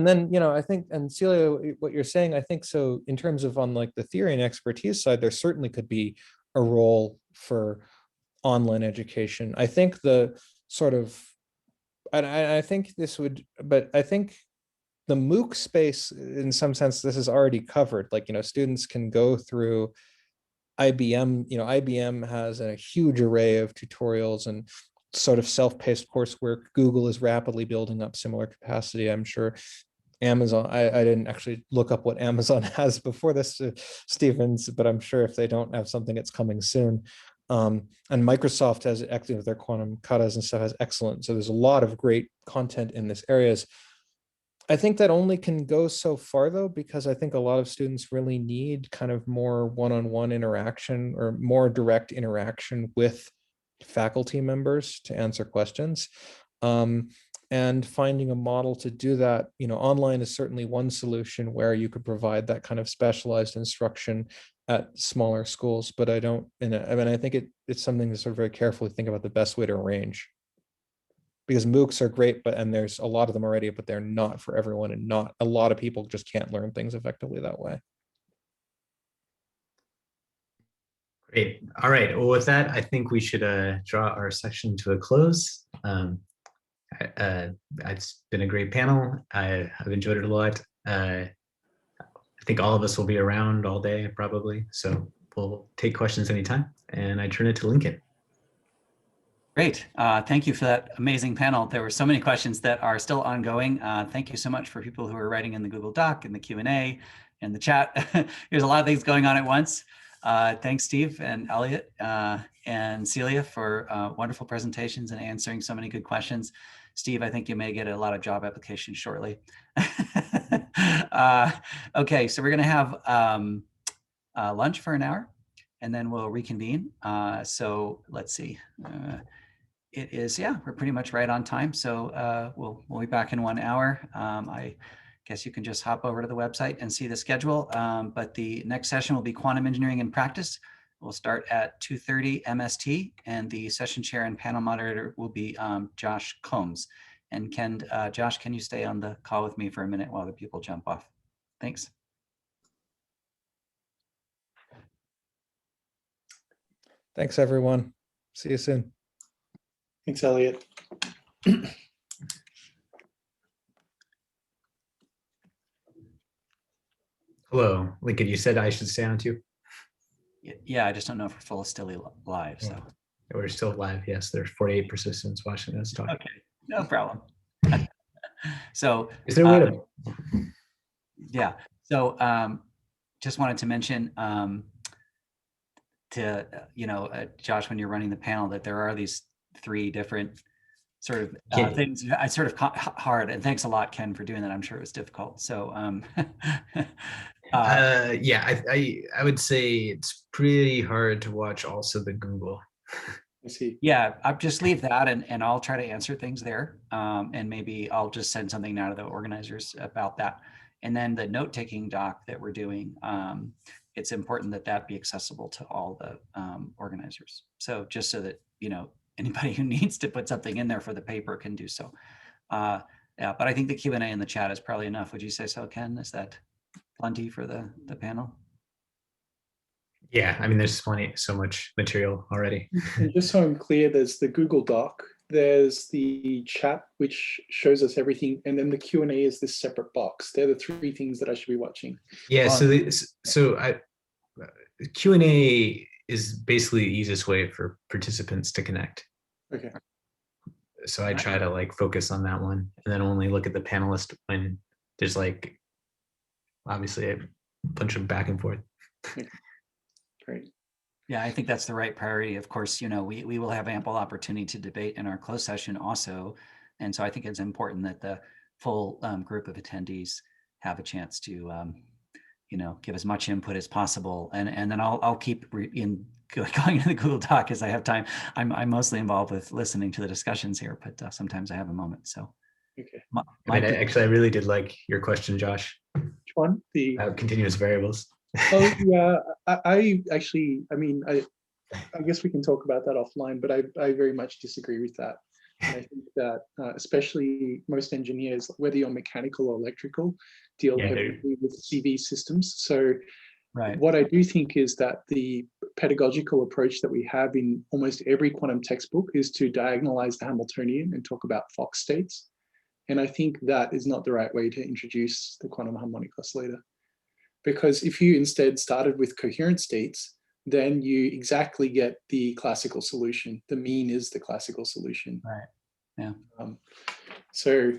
then, I think, and Celia, what you're saying, I think so in terms of on like the theory and expertise side, there certainly could be a role for online education. I think the sort of, and I think this would, but I think the MOOC space, in some sense, this is already covered. Like, students can go through IBM, IBM has a huge array of tutorials and sort of self-paced coursework. Google is rapidly building up similar capacity. I'm sure Amazon, I didn't actually look up what Amazon has before this, Stevens, but I'm sure if they don't have something, it's coming soon. And Microsoft has active with their quantum katas and stuff, has excellent. So there's a lot of great content in this areas. I think that only can go so far though, because I think a lot of students really need kind of more one-on-one interaction or more direct interaction with faculty members to answer questions. And finding a model to do that, online is certainly one solution where you could provide that kind of specialized instruction at smaller schools, but I think it's something to sort of very carefully think about the best way to arrange. Because MOOCs are great, and there's a lot of them already, but they're not for everyone, and not a lot of people just can't learn things effectively that way. Great. All right. Well, with that, I think we should draw our section to a close. It's been a great panel. I've enjoyed it a lot. I think all of us will be around all day probably, so we'll take questions anytime. And I turn it to Lincoln. Great. Thank you for that amazing panel. There were so many questions that are still ongoing. Thank you so much for people who are writing in the Google Doc, in the Q&A, in the chat. There's a lot of things going on at once. Thanks, Steve and Eliot and Celia for wonderful presentations and answering so many good questions. Steve, I think you may get a lot of job applications shortly. Okay, so we're going to have lunch for an hour, and then we'll reconvene. So let's see. It is, yeah, we're pretty much right on time. So we'll be back in 1 hour. I guess you can just hop over to the website and see the schedule. But the next session will be Quantum Engineering in Practice. We'll start at 2:30 MST, and the session chair and panel moderator will be Josh Combs. And Josh, can you stay on the call with me for a minute while the people jump off? Thanks. Thanks, everyone. See you soon. Thanks, Eliot. Hello, Lincoln, you said I should stay on too? Yeah, I just don't know if we're still live, so. We're still live, yes. There's 48 participants watching us talk. Okay, no problem. So. Is there a way to? Yeah, so just wanted to mention Josh, when you're running the panel, that there are these 3 different sort of things. I sort of hard, and thanks a lot, Ken, for doing that. I'm sure it was difficult. So yeah, I would say it's pretty hard to watch also the Google. I see. Yeah, I'll just leave that, and I'll try to answer things there. And maybe I'll just send something now to the organizers about that. And then the note-taking doc that we're doing, it's important that that be accessible to all the organizers. So just so that, anybody who needs to put something in there for the paper can do so. Yeah, but I think the Q&A in the chat is probably enough. Would you say so, Ken? Is that plenty for the panel? Yeah, I mean, there's so much material already. And just so I'm clear, there's the Google Doc, there's the chat, which shows us everything, and then the Q&A is this separate box. They're the three things that I should be watching. Yeah, Q&A is basically the easiest way for participants to connect. Okay. So I try to like focus on that one and then only look at the panelist when there's like obviously a bunch of back and forth. Okay. Great. Yeah, I think that's the right priority. Of course, you know, we will have ample opportunity to debate in our closed session also. And so I think it's important that the full group of attendees have a chance to, you know, give as much input as possible. And then I'll keep going into the Google Doc as I have time. I'm mostly involved with listening to the discussions here, but sometimes I have a moment. So, okay. I really did like your question, Josh. Which one? The continuous variables. Oh yeah, I actually, I mean, I guess we can talk about that offline, but I very much disagree with that. And I think that especially most engineers, whether you're mechanical or electrical, deal heavily with CV systems. So what I do think is that the pedagogical approach that we have in almost every quantum textbook is to diagonalize the Hamiltonian and talk about Fock states. And I think that is not the right way to introduce the quantum harmonic oscillator. Because if you instead started with coherent states, then you exactly get the classical solution. The mean is the classical solution. Right. Yeah. So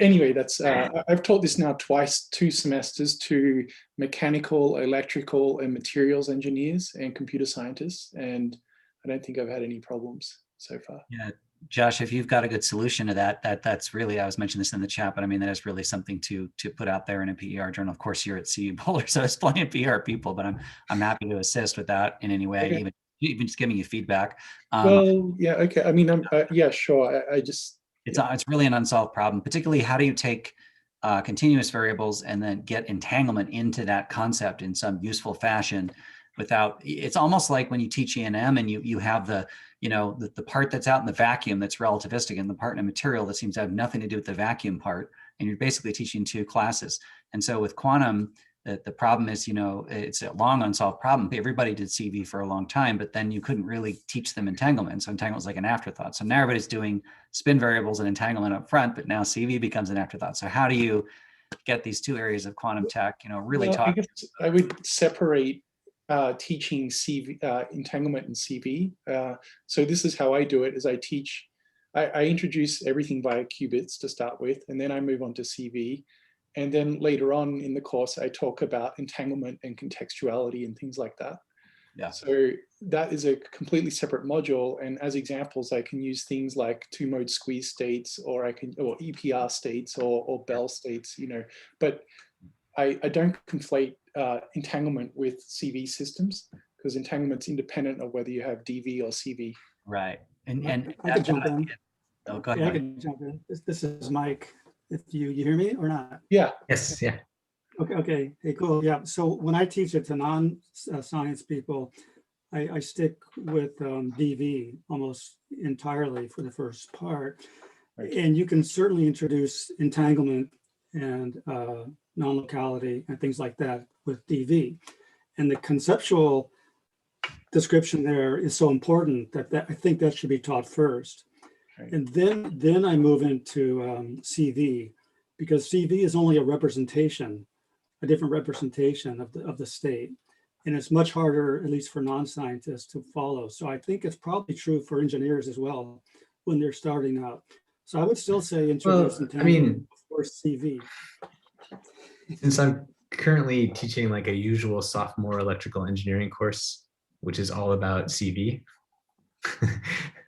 anyway, that's I've taught this now twice, 2 semesters to mechanical, electrical, and materials engineers and computer scientists, and I don't think I've had any problems so far. Yeah. Josh, if you've got a good solution to that's really, I was mentioning this in the chat, but I mean, that is really something to put out there in a PER journal. Of course, you're at CU Boulder, so it's plenty of PER people, but I'm happy to assist with that in any way, Okay. even just giving you feedback. Well, yeah, okay. I mean, yeah, sure. I just it's really an unsolved problem. Particularly, how do you take continuous variables and then get entanglement into that concept in some useful fashion? Without, it's almost like when you teach E&M and you have the, you know, the part that's out in the vacuum that's relativistic and the part in a material that seems to have nothing to do with the vacuum part, and you're basically teaching 2 classes. And so with quantum, the problem is, you know, it's a long unsolved problem. Everybody did CV for a long time, but then you couldn't really teach them entanglement. So entanglement was like an afterthought. So now everybody's doing spin variables and entanglement up front, but now CV becomes an afterthought. So how do you get these 2 areas of quantum tech, you know, really well, talk? I guess I would separate teaching CV, entanglement and CV. So this is how I do it: is I teach, I introduce everything via qubits to start with, and then I move on to CV. And then later on in the course, I talk about entanglement and contextuality and things like that. Yeah. So that is a completely separate module. And as examples, I can use things like 2-mode squeeze states, or EPR states, or Bell states, you know, but I don't conflate entanglement with CV systems, because entanglement's independent of whether you have DV or CV. Right. And I could jump in. Oh, go ahead. Yeah, I can jump in. This is Mike. If you hear me or not? Yeah. Yes. Yeah. Okay. Hey, cool. Yeah. So when I teach it to non-science people, I stick with DV almost entirely for the first part. Right. And you can certainly introduce entanglement and non-locality and things like that with DV. And the conceptual description there is so important that I think that should be taught first. Right. And then I move into CV, because CV is only a representation, a different representation of the state. And it's much harder, at least for non-scientists, to follow. So I think it's probably true for engineers as well when they're starting out. So I would still say introduce entanglement before CV. Since I'm currently teaching like a usual sophomore electrical engineering course, which is all about CV,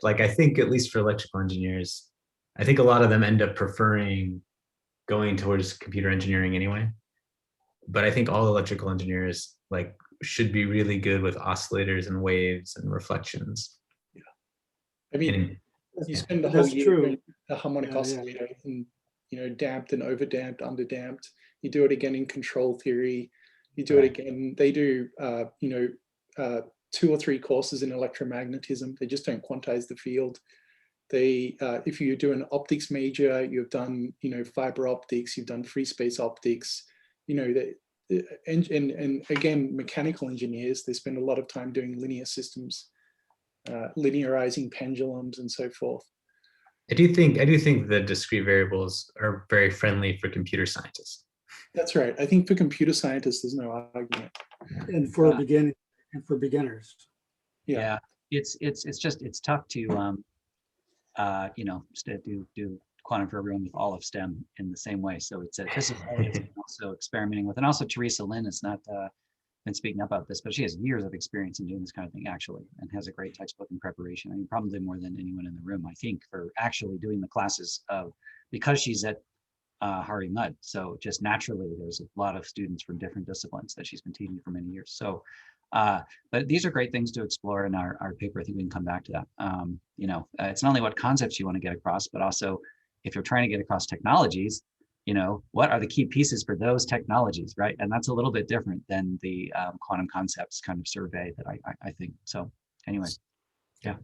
like I think at least for electrical engineers, I think a lot of them end up preferring going towards computer engineering anyway. But I think all electrical engineers like should be really good with oscillators and waves and reflections. Yeah, I mean, you spend the whole year doing a harmonic oscillator, and you know, damped and overdamped, underdamped. You do it again in control theory. You do it again. They do, you know, 2 or 3 courses in electromagnetism. They just don't quantize the field. They, if you do an optics major, you've done, you know, fiber optics, you've done free space optics, you know, and again, mechanical engineers, they spend a lot of time doing linear systems, linearizing pendulums and so forth. I do think the discrete variables are very friendly for computer scientists. That's right. I think for computer scientists, there's no argument. And for beginners. Yeah, it's tough to do quantum for everyone with all of STEM in the same way. So this is Eliot also experimenting with, and also Teresa Lin has not been speaking about this, but she has years of experience in doing this kind of thing actually, and has a great textbook in preparation. I mean, probably more than anyone in the room, I think, for actually doing the classes because she's at Harvey Mudd. So just naturally, there's a lot of students from different disciplines that she's been teaching for many years. So, but these are great things to explore in our paper. I think we can come back to that. It's not only what concepts you want to get across, but also if you're trying to get across technologies, what are the key pieces for those technologies, right? And that's a little bit different than the quantum concepts kind of survey that I think. So anyway, yeah.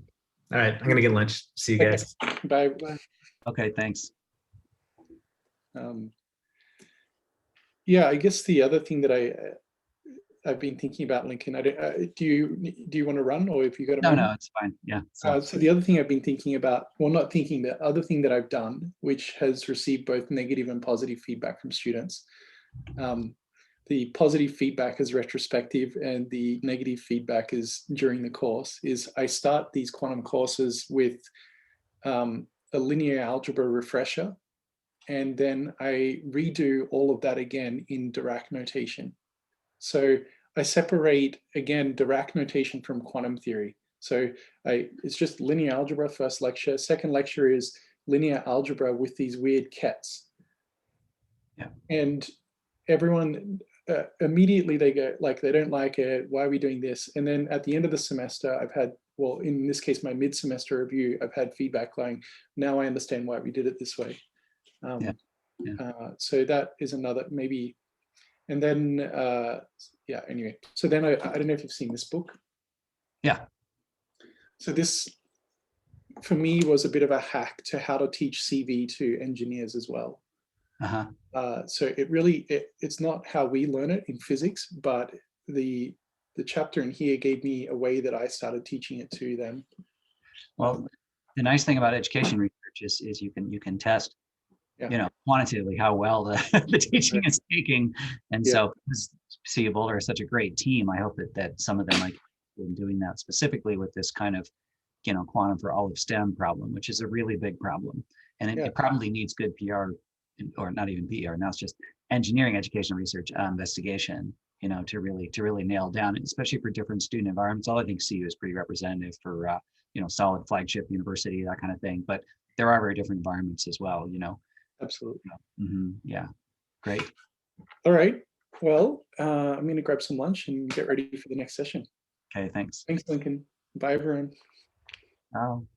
All right, I'm gonna get lunch. See you guys. Bye. Okay, thanks. Yeah, I guess the other thing that I've been thinking about, Lincoln, do you want to run, or if you got a moment? No, it's fine. Yeah. So the other thing I've been thinking about, well, not thinking, the other thing that I've done, which has received both negative and positive feedback from students. The positive feedback is retrospective and the negative feedback is during the course, is I start these quantum courses with a linear algebra refresher, and then I redo all of that again in Dirac notation. So I separate, again, Dirac notation from quantum theory. So it's just linear algebra, first lecture. Second lecture is linear algebra with these weird kets. Yeah. And everyone immediately they go, like, they don't like it. Why are we doing this? And then at the end of the semester, I've had, well, in this case, my mid-semester review, I've had feedback going, now I understand why we did it this way. So that is another maybe. And then, anyway, so then I don't know if you've seen this book. Yeah. So this, for me, was a bit of a hack to how to teach CV to engineers as well. So it's not how we learn it in physics, but the chapter in here gave me a way that I started teaching it to them. Well, the nice thing about education research is you can test, quantitatively how well the teaching is taking. And so because CU Boulder is such a great team, I hope that some of them might be doing that specifically with this kind of, quantum for all of STEM problem, which is a really big problem. And it probably needs good PR, or not even PR, now it's just engineering education research investigation, to really nail down, especially for different student environments. All I think CU is pretty representative for, solid flagship university, that kind of thing. But there are very different environments as well, Absolutely. Yeah, great. All right. Well, I'm going to grab some lunch and get ready for the next session. Okay, thanks. Thanks, Lincoln. Bye, everyone. Oh.